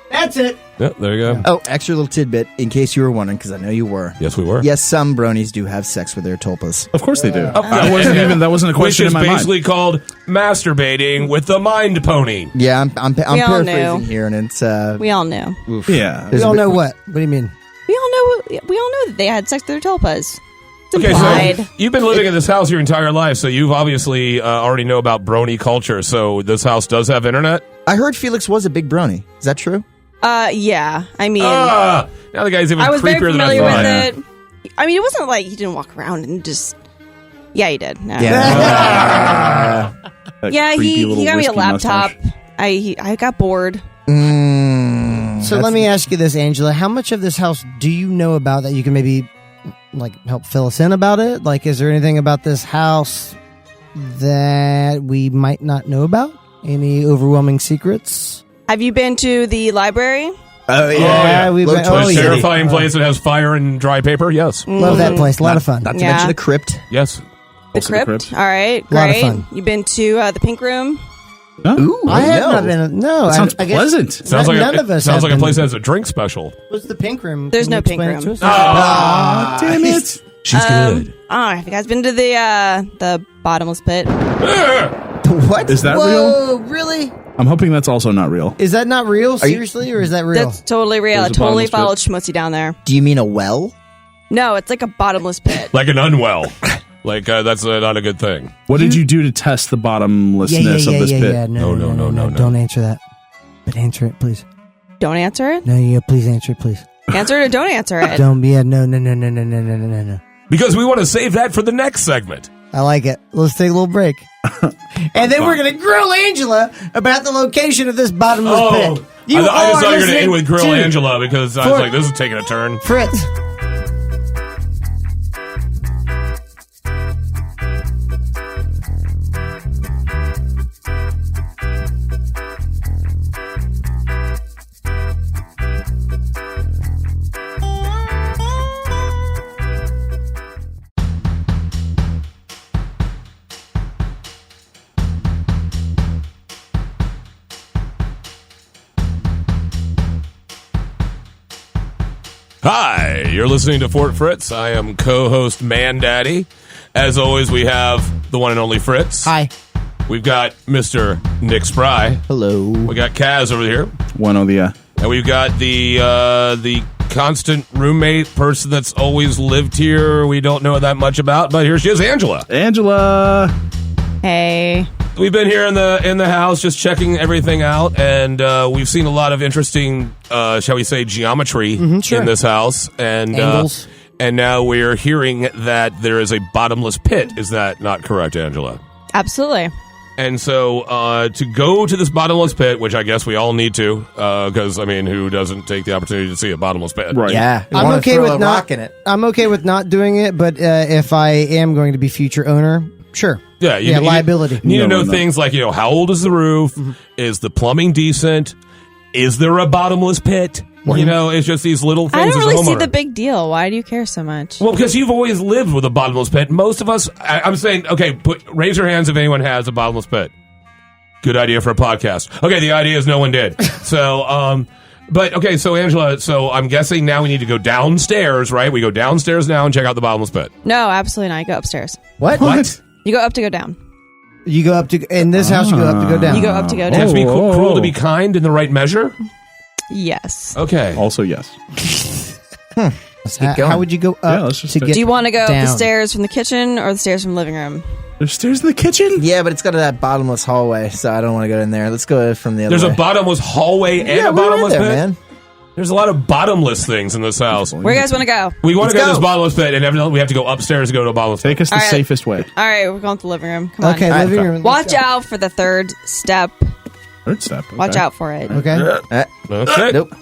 That's it. Yeah, there you go. Oh, extra little tidbit in case you were wondering, because I know you were. Yes, we were. Yes, some bronies do have sex with their tulpas. Of course they do. Oh, That wasn't a question Which is in my mind. basically called masturbating with the mind pony. Yeah, I'm We all paraphrasing knew. here, and it's We all knew. oof. Yeah. There's We a all bit- know what? What do you mean? We all know that they had sex with their tulpas. It's Okay, implied. so you've been living in this house your entire life, so you've obviously already know about brony culture. So this house does have internet. I heard Felix was a big brony. Is that true? Yeah. I mean, Now the guy's even I was very creepier than I familiar thought. with it. I mean, it wasn't like he didn't walk around and just. Yeah, he did. No. Yeah. That Yeah, creepy little he got me a wispy laptop. mustache. I got bored. So let me ask you this, Angela. How much of this house do you know about that you can maybe like help fill us in about it? Like, is there anything about this house that we might not know about? Any overwhelming secrets? Have you been to the library? Oh yeah. we've Low been, Toy A City. terrifying place that has fire and dry paper. Yes. love that place. A lot of fun. Not to Yeah. mention the crypt. Yes. The Also the crypt? crypt. All right, Lot of great. fun. You've been to the pink room? Ooh, I have not been. No, That sounds I guess pleasant. Sounds like none of us. sounds have like a been. place that has a drink special. What's the pink room? There's Can no you pink explain it room. to us? Damn it! She's good. Oh, have you guys been to the bottomless pit? What Is that Whoa, Really? I'm hoping that's also not real. Is that not real? Seriously, or is that real? That's totally real. I There's a totally bottomless followed Schmutzy down there. Do you mean a well? No, it's like a bottomless pit. Like an unwell. Like that's not a good thing. What did you do to test the bottomlessness of this pit? No, No. Don't answer that. But answer it, please. Don't answer it. No, yeah, please answer it, please. Answer it or don't answer it. Don't. Yeah, no. Because we want to save that for the next segment. I like it. Let's take a little break. And then we're going to grill Angela about the location of this bottomless pit. I just thought you were going to listening end with Grill to Angela because I was like, this is taking a turn. Fritz. Hi, you're listening to Fort Fritz. I am co-host Man Daddy. As always, we have the one and only Fritz. Hi. We've got Mr. Nick Spry. Hello. We got Kaz over here. One of the And we've got the constant roommate person that's always lived here. We don't know that much about, but here she is, Angela. Angela. Hey. We've been here in the house just checking everything out, and we've seen a lot of interesting, shall we say, geometry sure. in this house. And Angles. and now we're hearing that there is a bottomless pit. Is that not correct, Angela? Absolutely. And so to go to this bottomless pit, which I guess we all need to, because, I mean, who doesn't take the opportunity to see a bottomless pit? Right. Yeah. I'm Wanna okay throw with a not rock in it. I'm okay with not doing it, but if I am going to be future owner, sure. Yeah, liability. You need to know No. things like, how old is the roof? Is the plumbing decent? Is there a bottomless pit? It's just these little things I don't as a really see homeowner. the big deal. Why do you care so much? Well, because you've always lived with a bottomless pit. Most of us, I'm saying, okay, raise your hands if anyone has a bottomless pit. Good idea for a podcast. Okay, the idea is no one did. So, but okay, so Angela, I'm guessing now we need to go downstairs, right? We go downstairs now and check out the bottomless pit. No, absolutely not. You go upstairs. What? You go up to go down. You go up to in this house. You go up to go down. You go up to go It has down. to be cruel to be kind in the right measure. Yes. Okay. Also, yes. Let's keep going. How would you go up Yeah, let's just to stay- get? Do you want to go up down. the stairs from the kitchen or the stairs from the living room? There's stairs in the kitchen? Yeah, but it's got that bottomless hallway, so I don't want to go in there. Let's go from the other There's way. a bottomless hallway and Yeah, a we're bottomless in there, pit. man. There's a lot of bottomless things in this house. Where you guys want to go? We want to Let's go to this go. bottomless pit, and evidently we have to go upstairs to go to a bottomless pit. Take us the All right. safest way. All right, we're going to the living room. Come on. Okay, living Okay. room. Watch out for the third step. Third step. Okay. Watch out for it. Okay. Okay. Nope.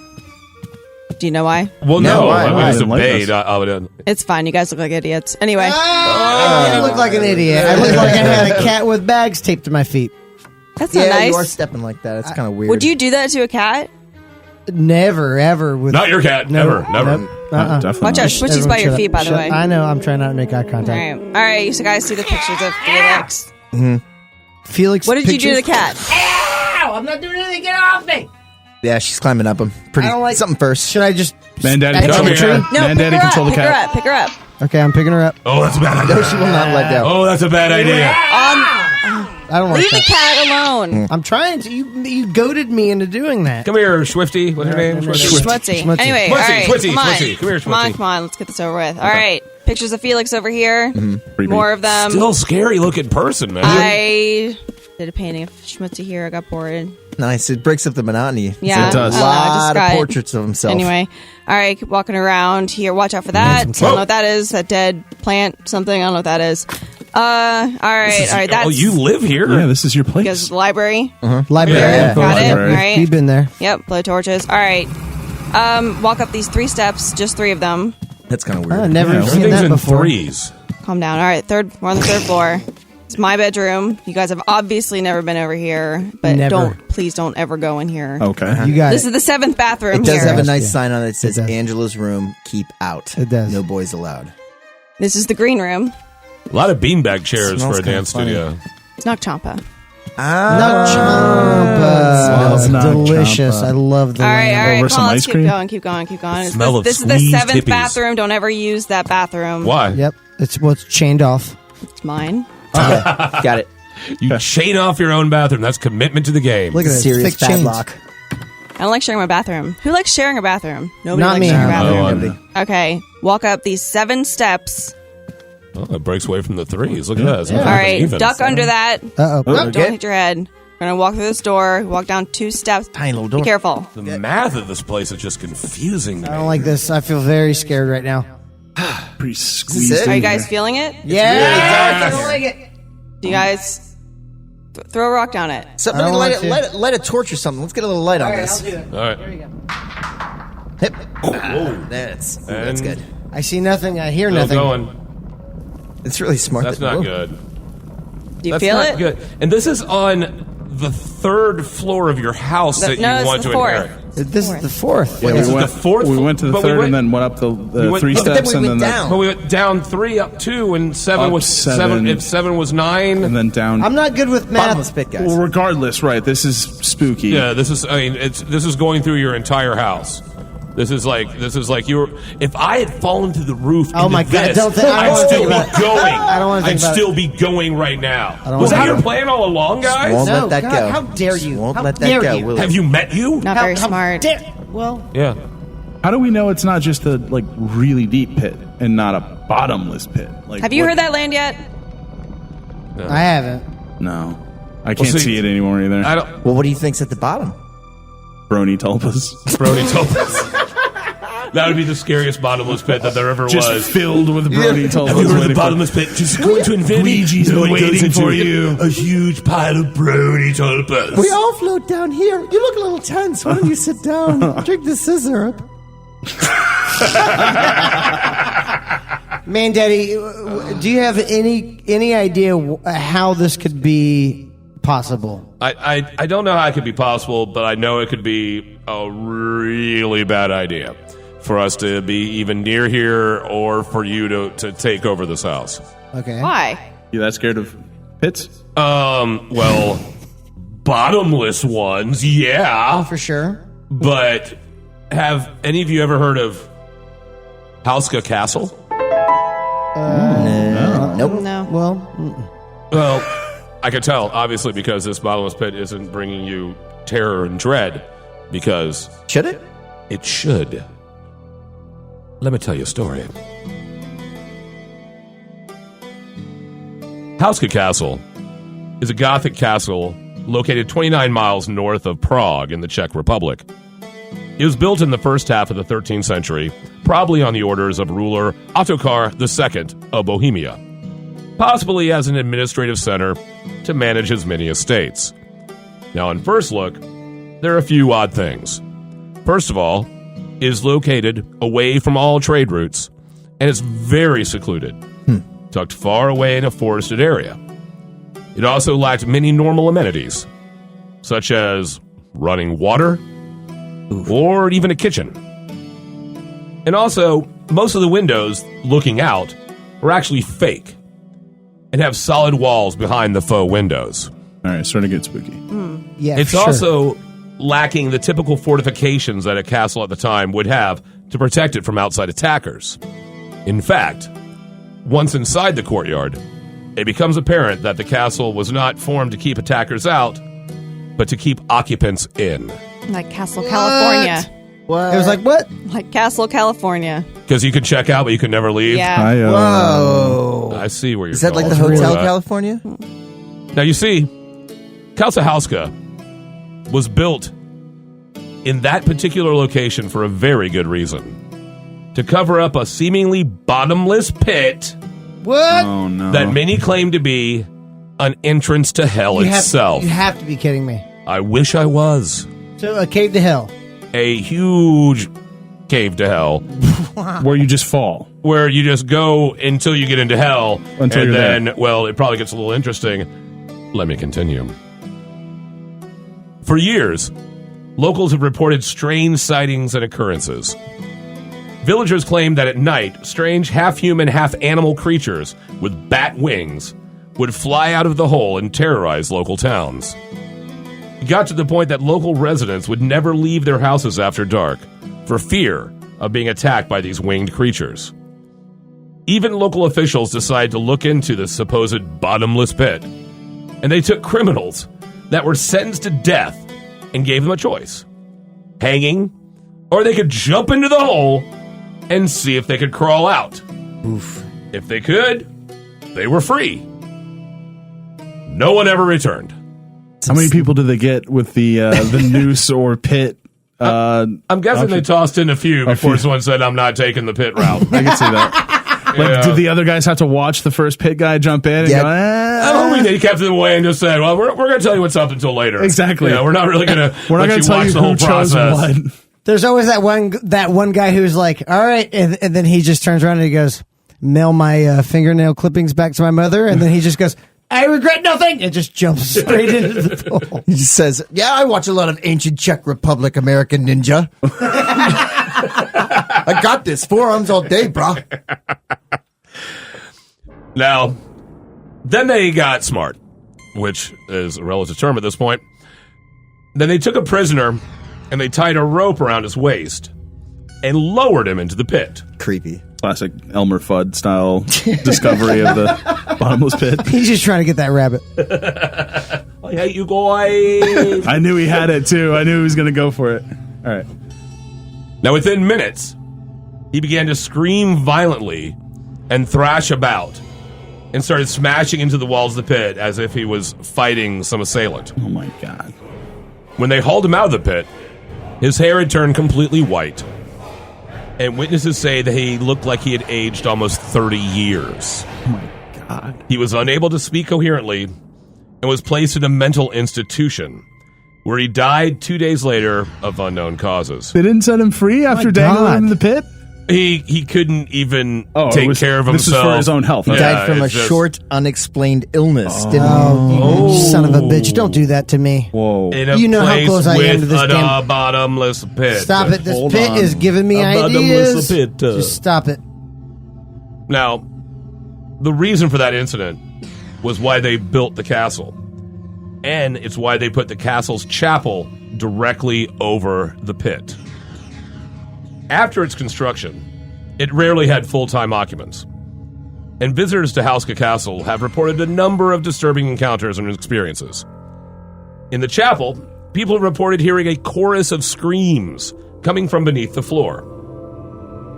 Do you know why? Well, No, no, why? I Why? just Like obeyed. this. I would. It's fine. You guys look like idiots. Anyway, I look like an idiot. I look like I had a cat with bags taped to my feet. that's not Yeah, nice. you are stepping like that. It's kind of weird. Would you do that to a cat? Never, ever. With Not your cat. No, Never. nope. Definitely. Watch not. out. Schmutzy's Everyone by your shut feet, up. by the Shut- way. I know. I'm trying not to make eye All contact. right. All right. You guys see the pictures of Felix. Felix, What did you do to the pictures? cat? Yeah, she's climbing up them. Pretty. I don't like- something first. Should I just? Man, Daddy, Come control the here. cat. No, Man, pick Daddy, her control up. the Pick her cat. up. Pick her up. Okay, I'm picking her up. Oh, that's a bad idea. No, she will not let go. Oh, that's a bad idea. I don't like Leave the that. cat alone. I'm trying to. You goaded me into doing that. Come here, Swifty. What's your name? Schwifty. Schmutzy. Schmutzy. Anyway, Schmutzy, all right. Schmutzy, Come on. Schmutzy. Come here, Come on, Schmutzy. come on. Let's get this over with. All right. Pictures of Felix over here. Creepy. More of them. Still scary looking person, man. I did a painting of Schmutzy here. I got bored. Nice. It breaks up the monotony. Yeah. It does. A I don't know, I just lot of got- portraits of himself. Anyway, all right, keep walking around here. Watch out for that. I don't know what that is. That dead plant, something. I don't know what that is. All right. That's Oh, you live here? Yeah, this is your because place. the library. Library. Yeah, Got it. library. All right. You've been there. Yep. Blow torches. All right. Walk up these 3 steps. Just 3 of them. That's kind of weird. I've never Yeah, seen Everything's that in before. threes. Calm down. All right. We're on the 3rd floor. It's my bedroom. You guys have obviously never been over here, but Never. please don't ever go in here. Okay. You got This it. is the 7th bathroom It does here. have a nice Yeah. sign on it that says It does. Angela's room, keep out. It does. No boys allowed. This is the green room. A lot of beanbag chairs Smells for a kinda dance funny. studio. It's Knock Champa. Champa. Smells Delicious. Champa. I love the All right. lamb. Over Come some on, ice let's cream? keep going. Smell of This is the squeezed 7th hippies. bathroom. Don't ever use that bathroom. Why? Yep. It's chained off. It's mine. Got it. You chain off your own bathroom. That's commitment to the game. Look at this. Serious Thick chains. padlock. I don't like sharing my bathroom. Who likes sharing a bathroom? Nobody Not likes me. sharing a I bathroom. don't Nobody. Okay. Walk up these 7 steps. Oh, it breaks away from the threes. Look at that. It's not All right. even. Duck under that. Uh-oh. Don't hit your head. We're going to walk through this door. Walk down 2 steps. Tiny little Be door. careful. The math of this place is just confusing to I me. don't like this. I feel very scared right now. Pretty Is squeezed. it? Are you in guys here. feeling it? Yeah. I don't like it. Do you guys throw a rock down it? Somebody I don't light, want to. light a torch or something. Let's get a little light on this. I'll do it. All right. There you go. Hip. That's And- good. I see nothing. I hear Still nothing. going. It's really smart. That's not good. Do you That's feel not it? good. And this is on the 3rd floor of your house that No, you it's want the to 4th. inherit. This is the 4th. Yeah, This is we the went, 4th we went to the but we 3rd went- and then went up the went- 3 but then steps we and went then down. But we went down 3, up 2, and 7 Up was 7. 7. If 7 was 9, and then down. I'm not good with Bottomless math. pit, guys. Well, regardless, right? This is spooky. yeah, this is. I mean, this is going through your entire house. This is like you were. If I had fallen through the roof, Oh into my God, this, don't think- I don't I'd wanna still think be about it. going. I don't wanna think I'd about still be going right now. don't Was wanna that your think plan all along, guys? Won't No, let that God, go. how dare you. Won't How let dare that go. you. Will Have it? you met you? Not very smart. Well, Yeah. How do we know it's not just a like really deep pit and not a bottomless pit? Like, Have you what- heard that land yet? I haven't. No, I can't see, see it anymore either. I don't. Well, what do you think's at the bottom? Brony Tulpas, Brody Tulpas. That would be the scariest bottomless pit that there ever just was. filled with Brony Tulpas. Have you heard of the waiting for- bottomless pit? Just go into infinity. Luigi's No one waiting goes into for it. you. A huge pile of Brody Tulpas. We all float down here. You look a little tense. Why don't you sit down? Drink the scissor. Man, Daddy, do you have any idea how this could be possible? I don't know how it could be possible, but I know it could be a really bad idea for us to be even near here or for you to take over this house. Okay. Why? You that scared of pits? Well, bottomless ones, yeah. For sure. But have any of you ever heard of Houska Castle? Nope. No. Well, Well, I can tell, obviously, because this bottomless pit isn't bringing you terror and dread, because Should it? it should. Let me tell you a story. Houska Castle is a Gothic castle located 29 miles north of Prague in the Czech Republic. It was built in the first half of the 13th century, probably on the orders of ruler Ottokar II of Bohemia, possibly as an administrative center to manage his many estates. Now, on first look, there are a few odd things. First of all, it is located away from all trade routes, and it's very secluded, tucked far away in a forested area. It also lacked many normal amenities, such as running water, or even a kitchen. And also, most of the windows looking out are actually fake and have solid walls behind the faux windows. All right, starting to get spooky. yeah. It's for sure. also lacking the typical fortifications that a castle at the time would have to protect it from outside attackers. In fact, once inside the courtyard, it becomes apparent that the castle was not formed to keep attackers out, but to keep occupants in. Like Castle, California. What? It was like, what? Like Castle, California. Because you could check out, but you could never leave. Yeah. I, Whoa. I see where you're Is that like going. the Hotel Right. California? Now, you see, Casa Houska was built in that particular location for a very good reason. To cover up a seemingly bottomless pit What? Oh no. that many claim to be an entrance to hell itself. You have to be kidding me. I wish I was. So a cave to hell. A huge cave to hell where you just fall. where you just go until you get into hell. Until and you're then, there. well, it probably gets a little interesting. Let me continue. For years, locals have reported strange sightings and occurrences. Villagers claim that at night, strange half-human, half-animal creatures with bat wings would fly out of the hole and terrorize local towns. It got to the point that local residents would never leave their houses after dark for fear of being attacked by these winged creatures. Even local officials decided to look into this supposed bottomless pit, and they took criminals that were sentenced to death and gave them a choice: hanging, or they could jump into the hole and see if they could crawl out. Oof. If they could, they were free. No one ever returned. How many people did they get with the noose or pit? I'm guessing they tossed in a few before someone said, I'm not taking the pit route. I can see that. Like, did the other guys have to watch the first pit guy jump in and Yeah. go, I'm hoping they kept them away and just said, well, we're going to tell you what's up until later. Exactly. Yeah, we're not really going to we're not let going you to tell watch you the whole who chose process. what. There's always that one guy who's like, all right, and then he just turns around and he goes, mail my fingernail clippings back to my mother, and then he just goes, I regret nothing, and just jumps straight into the hole. He just says, yeah, I watch a lot of ancient Czech Republic American Ninja. I got this. Forearms all day, bro. Now, then they got smart, which is a relative term at this point. Then they took a prisoner and they tied a rope around his waist and lowered him into the pit. Creepy. Classic Elmer Fudd style discovery of the bottomless pit. He's just trying to get that rabbit. I hate you guys. I knew he had it too. I knew he was going to go for it. All right. Now, within minutes, he began to scream violently and thrash about and started smashing into the walls of the pit as if he was fighting some assailant. Oh my God. When they hauled him out of the pit, his hair had turned completely white, and witnesses say that he looked like he had aged almost 30 years. Oh my God. He was unable to speak coherently and was placed in a mental institution, where he died 2 days later of unknown causes. They didn't set him free after dangling him in the pit? He couldn't even take care of himself. This is for his own health. He Okay. died from a it's just- short, unexplained illness, didn't he? Oh, you son of a bitch. Don't do that to me. Whoa. In a You know how place close I am to with this a damn- bottomless pit. Stop it. This Hold pit on. is giving me A bottomless ideas. pit. Just stop it. Now, the reason for that incident was why they built the castle. And it's why they put the castle's chapel directly over the pit. After its construction, it rarely had full-time occupants. And visitors to Houska Castle have reported a number of disturbing encounters and experiences. In the chapel, people have reported hearing a chorus of screams coming from beneath the floor,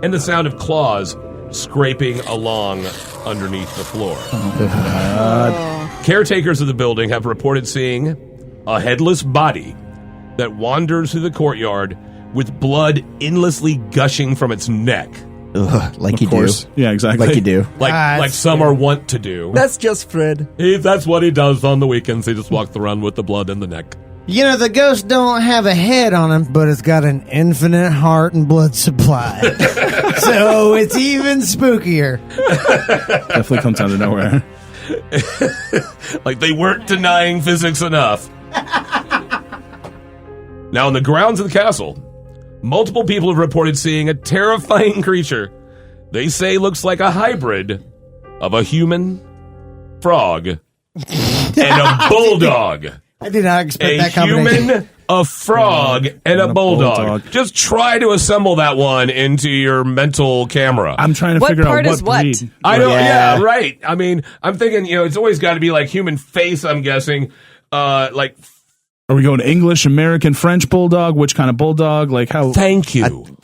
and the sound of claws scraping along underneath the floor. Caretakers of the building have reported seeing a headless body that wanders through the courtyard with blood endlessly gushing from its neck. Ugh, like you Of course. do. Yeah, exactly. Like you do. Like some are wont to do. That's just Fred. That's what he does on the weekends. He just walks around with the blood in the neck. You know, the ghost don't have a head on him, but it's got an infinite heart and blood supply. So it's even spookier. Definitely comes out of nowhere. Like they weren't denying physics enough. Now, on the grounds of the castle, multiple people have reported seeing a terrifying creature they say looks like a hybrid of a human, frog, and a bulldog. I did not expect A that combination. human, a frog, and a bulldog. Just try to assemble that one into your mental camera. I'm trying to What figure part out is what what? breed. I don't. Yeah. Yeah, right. I mean, I'm thinking. It's always got to be like human face. I'm guessing. Like, Are we going English, American, French bulldog? Which kind of bulldog? Like how? thank you.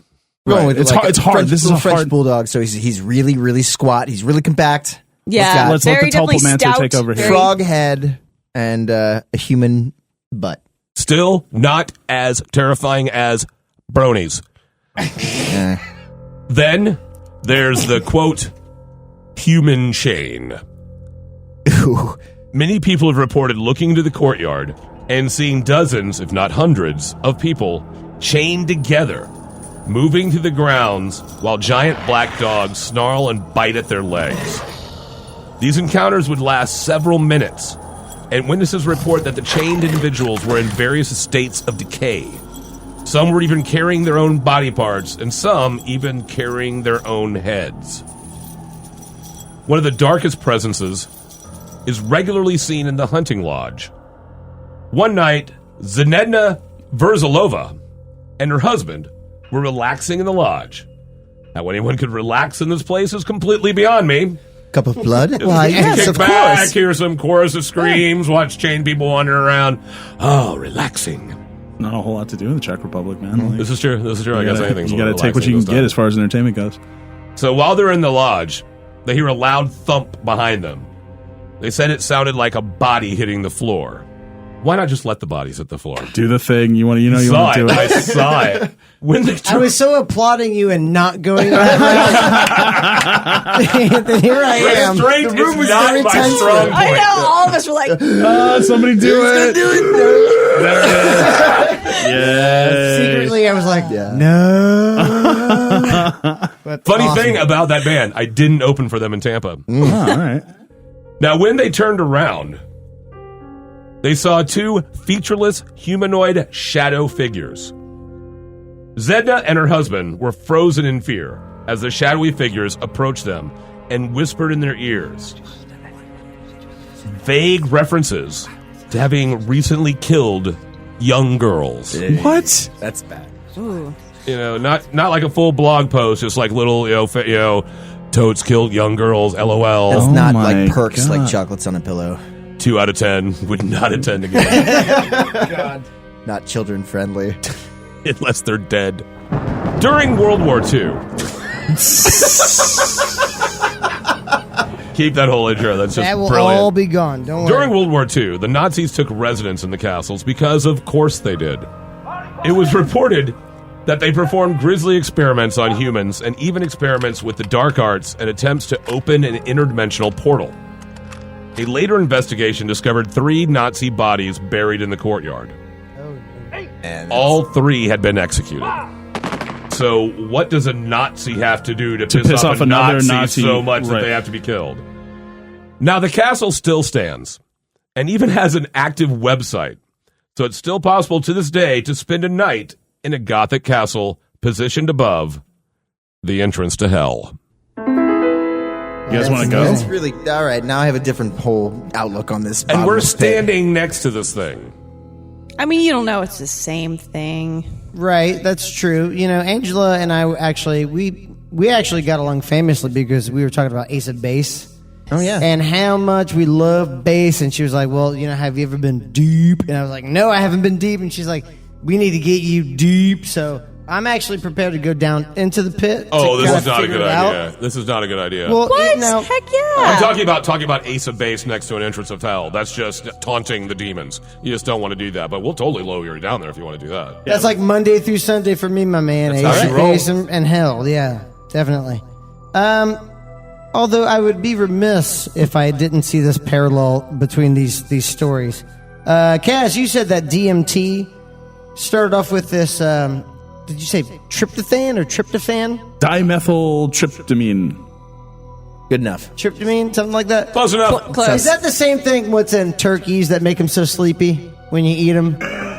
Going with It's like hard- it's a hard. French, This is little a French hard- bulldog, so he's really, really squat. He's really compact. Yeah, Let's let very the definitely Tulpamancer stout. take over here. very- Frog head and a human butt. Still not as terrifying as bronies. Eh. Then there's the quote human chain. Many people have reported looking into the courtyard and seeing dozens, if not hundreds, of people chained together, moving through the grounds while giant black dogs snarl and bite at their legs. These encounters would last several minutes, and witnesses report that the chained individuals were in various states of decay. Some were even carrying their own body parts, and some even carrying their own heads. One of the darkest presences is regularly seen in the hunting lodge. One night, Zenedna Verzalova and her husband were relaxing in the lodge. How anyone could relax in this place is completely beyond me. Cup of blood? Kick back, hear some chorus of screams, watch chained people wandering around. Oh, relaxing. Not a whole lot to do in the Czech Republic, man. This is true. I guess anything's you got to take what you can get as far as entertainment goes. So while they're in the lodge, they hear a loud thump behind them. They said it sounded like a body hitting the floor. Why not just let the bodies hit the floor? Do the thing you want to do it. I saw it. When I was so applauding you and not going that route. Then here I am. Restraint The room is was not very my tense. strong point. I know, all of us were like, Somebody do it. There it is. Yeah. Secretly, I was like, no. But Funny awesome. thing about that band, I didn't open for them in Tampa. Oh, all right. Now, when they turned around, they saw two featureless humanoid shadow figures. Zedna and her husband were frozen in fear as the shadowy figures approached them and whispered in their ears vague references to having recently killed young girls. What? That's bad. ooh. You know, not like a full blog post, just like little, totes killed young girls, LOL. It's Oh not my like perks God. like chocolates on a pillow. 2 out of 10 would not attend again Not children friendly. unless they're dead. During World War II. Keep that whole intro. That's just That will brilliant. all be gone. Don't worry. During World War II, the Nazis took residence in the castles because, of course, they did. It was reported that they performed grisly experiments on humans and even experiments with the dark arts and attempts to open an interdimensional portal. A later investigation discovered 3 Nazi bodies buried in the courtyard. And All 3 had been executed. So what does a Nazi have to do to piss off another Nazi Nazi, so much that right. they have to be killed? Now, the castle still stands and even has an active website. So it's still possible to this day to spend a night in a Gothic castle positioned above the entrance to hell. You guys want to go? That's really all right. Now I have a different whole outlook on this. And we're bottomless pit. standing next to this thing. I mean, you don't know it's the same thing. Right, that's true. You know, Angela and I actually we actually got along famously because we were talking about Ace of Base. Oh yeah. And how much we love bass. And she was like, well, have you ever been deep? And I was like, no, I haven't been deep. And she's like, we need to get you deep. So I'm actually prepared to go down into the pit. Oh, to this kinda is not a figure good it out. idea. This is not a good idea. Well, What? no, Heck yeah. I'm talking about Ace of Base next to an entrance of hell. That's just taunting the demons. You just don't want to do that. But we'll totally lower you down there if you want to do that. that's like Monday through Sunday for me, my man. That's how Ace she of rolls. Base and hell. Yeah, definitely. Although I would be remiss if I didn't see this parallel between these stories. Kaz, you said that DMT started off with this. Did you say tryptophan or tryptophan? Dimethyltryptamine. Good enough. Tryptamine, something like that. Close enough. Close. Is that the same thing? What's in turkeys that make them so sleepy when you eat them?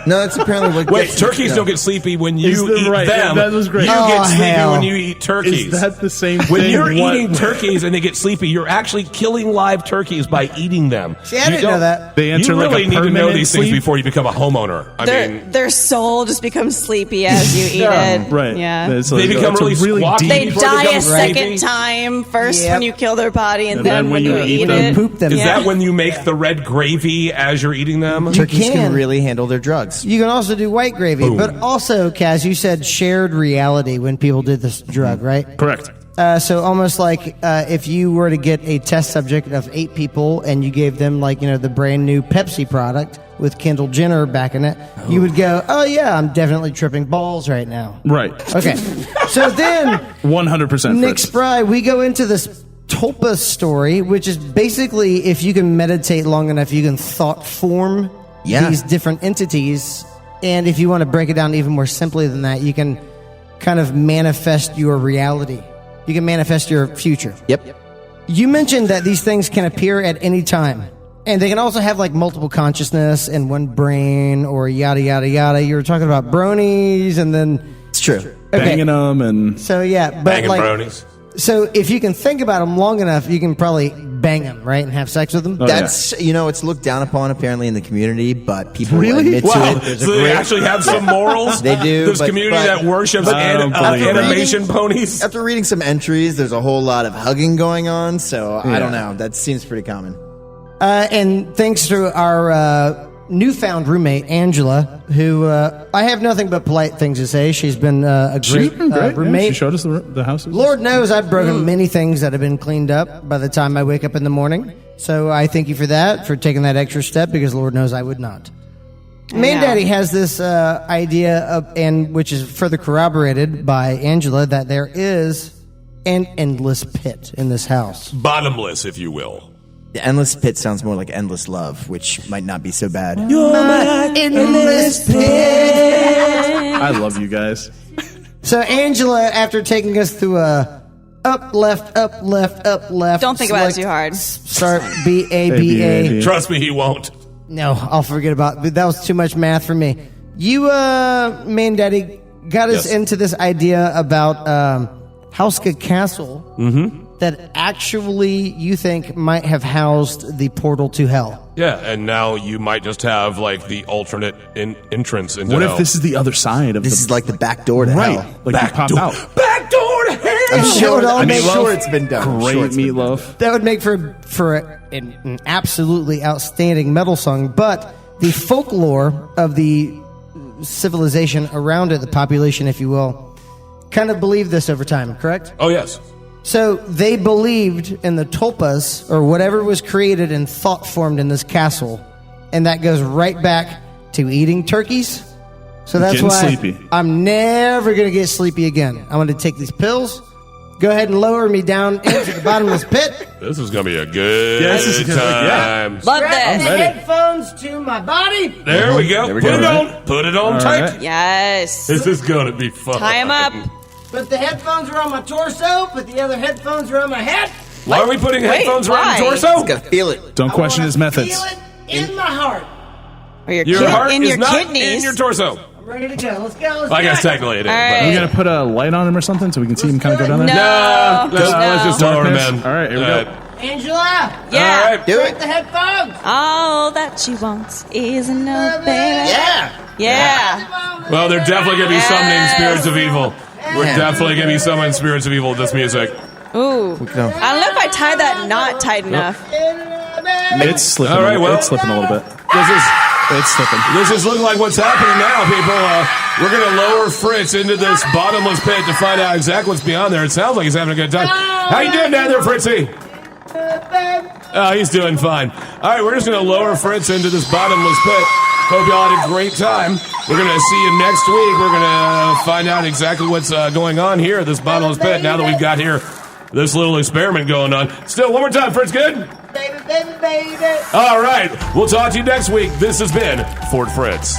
No, that's apparently what. Wait, gets- turkeys don't get sleepy when you Is that eat right? them. That was great. You Oh, get sleepy hell. when you eat turkeys. Is that the same when thing? you're What- eating turkeys and they get sleepy, you're actually killing live turkeys by eating them. See, I You didn't know don't- that. They enter you like really a need to know permanent these things sleep? before you become a homeowner. I mean, Their soul just becomes sleepy as you eat it. Right. Yeah. It's They become it's a really squawky. deep. They before they die become a sleepy. second time. First Yep. when you kill their body, and, And then when you eat them. it. Poop them. is Yeah. that when you make the red gravy as you're eating them? Turkeys You can can. really handle their drugs. You can also do white gravy, but also, Kaz, you said shared reality when people did this drug, right? Correct. So almost like if you were to get a test subject of 8 people and you gave them the brand new Pepsi product with Kendall Jenner back in it, you would go, oh yeah, I'm definitely tripping balls right now. Right. Okay. So then, 100%. Nick Fritz. Spry, we go into this Tulpas story, which is basically if you can meditate long enough, you can thought form these different entities. And if you want to break it down even more simply than that, you can kind of manifest your reality. You can manifest your future. Yep. You mentioned that these things can appear at any time. And they can also have like multiple consciousness and one brain or yada, yada, yada. You were talking about bronies and then... It's true. Okay. Banging them and... So, yeah. But Banging like, bronies. So if you can think about them long enough, you can probably bang them, right? And have sex with them? That's, it's looked down upon apparently in the community, but people Really? admit Wow. to it. There's So a they great, actually have some morals? They do, This but- community but- that worships I don't believe it. animation ponies? after reading some entries, there's a whole lot of hugging going on, so I don't know. That seems pretty common. And thanks to our newfound roommate, Angela, who I have nothing but polite things to say. She's been a She's great, been great. roommate. She showed us the houses. Lord knows I've broken many things that have been cleaned up by the time I wake up in the morning. So I thank you for that, for taking that extra step, because Lord knows I would not. Man Daddy has this idea of, and which is further corroborated by Angela, that there is an endless pit in this house. Bottomless, if you will. The endless pit sounds more like endless love, which might not be so bad. You're my endless pit. I love you guys. So Angela, after taking us through a up, left, up, left, up, left. Don't think about it too hard. Start B-A-B-A. Trust me, he won't. No, I'll forget about it. That was too much math for me. You, Man Daddy, got us into this idea about Houska Castle that actually you think might have housed the portal to hell. Yeah, and now you might just have like the alternate entrance into What hell. if this is the other side of This the... is like the back door to Right. hell. Like you pop out. Back door to hell? I'm sure it's been done. I'm Great sure it's been meatloaf. That would make for an absolutely outstanding metal song, but the folklore of the civilization around it, the population, if you will, kind of believed this over time, correct? Oh, yes. So they believed in the Tulpas, or whatever was created and thought formed in this castle, and that goes right back to eating turkeys. So that's Getting why sleepy. I'm never going to get sleepy again. I'm going to take these pills, go ahead and lower me down into the bottomless pit. This is going to be a good Yeah, this is good. time. Love Strap the this. headphones to my body. There we go. There we Put go. it All on. Put it on All tight. right. Yes. This is going to be fun. Tie him up. Put the headphones around my torso, put the other headphones around my head. Why are we putting Wait, headphones around your why? torso? Gotta feel it. Don't question his methods. Feel it in my heart. Or your, Your heart in is your not kidneys. in your torso. I'm ready to go. Let's go. Let's I go. guess technically it is. All but- right. Are we going to put a light on him or something so we can see him kind of go down there? No. Let's just lower him Darkness. in. All right, here we go. Angela, Yeah. All right. Do put it. the headphones. All that she wants is enough, baby. Yeah. Yeah. Well, they're definitely going to be summoning Yes. spirits of evil. We're definitely going to be summoning spirits of evil with this music. Ooh. I don't know if I tied that knot tight enough. It's slipping. All right, well- it's slipping a little bit. It's slipping. This is looking like what's happening now, people. We're going to lower Fritz into this bottomless pit to find out exactly what's beyond there. It sounds like he's having a good time. How you doing down there, Fritzy? Oh, he's doing fine. All right, we're just going to lower Fritz into this bottomless pit. Hope y'all had a great time. We're going to see you next week. We're going to find out exactly what's going on here at this bottomless pit now that we've got here this little experiment going on. Still, one more time, Fritz, good? Baby, baby, baby. All right, we'll talk to you next week. This has been Fort Fritz.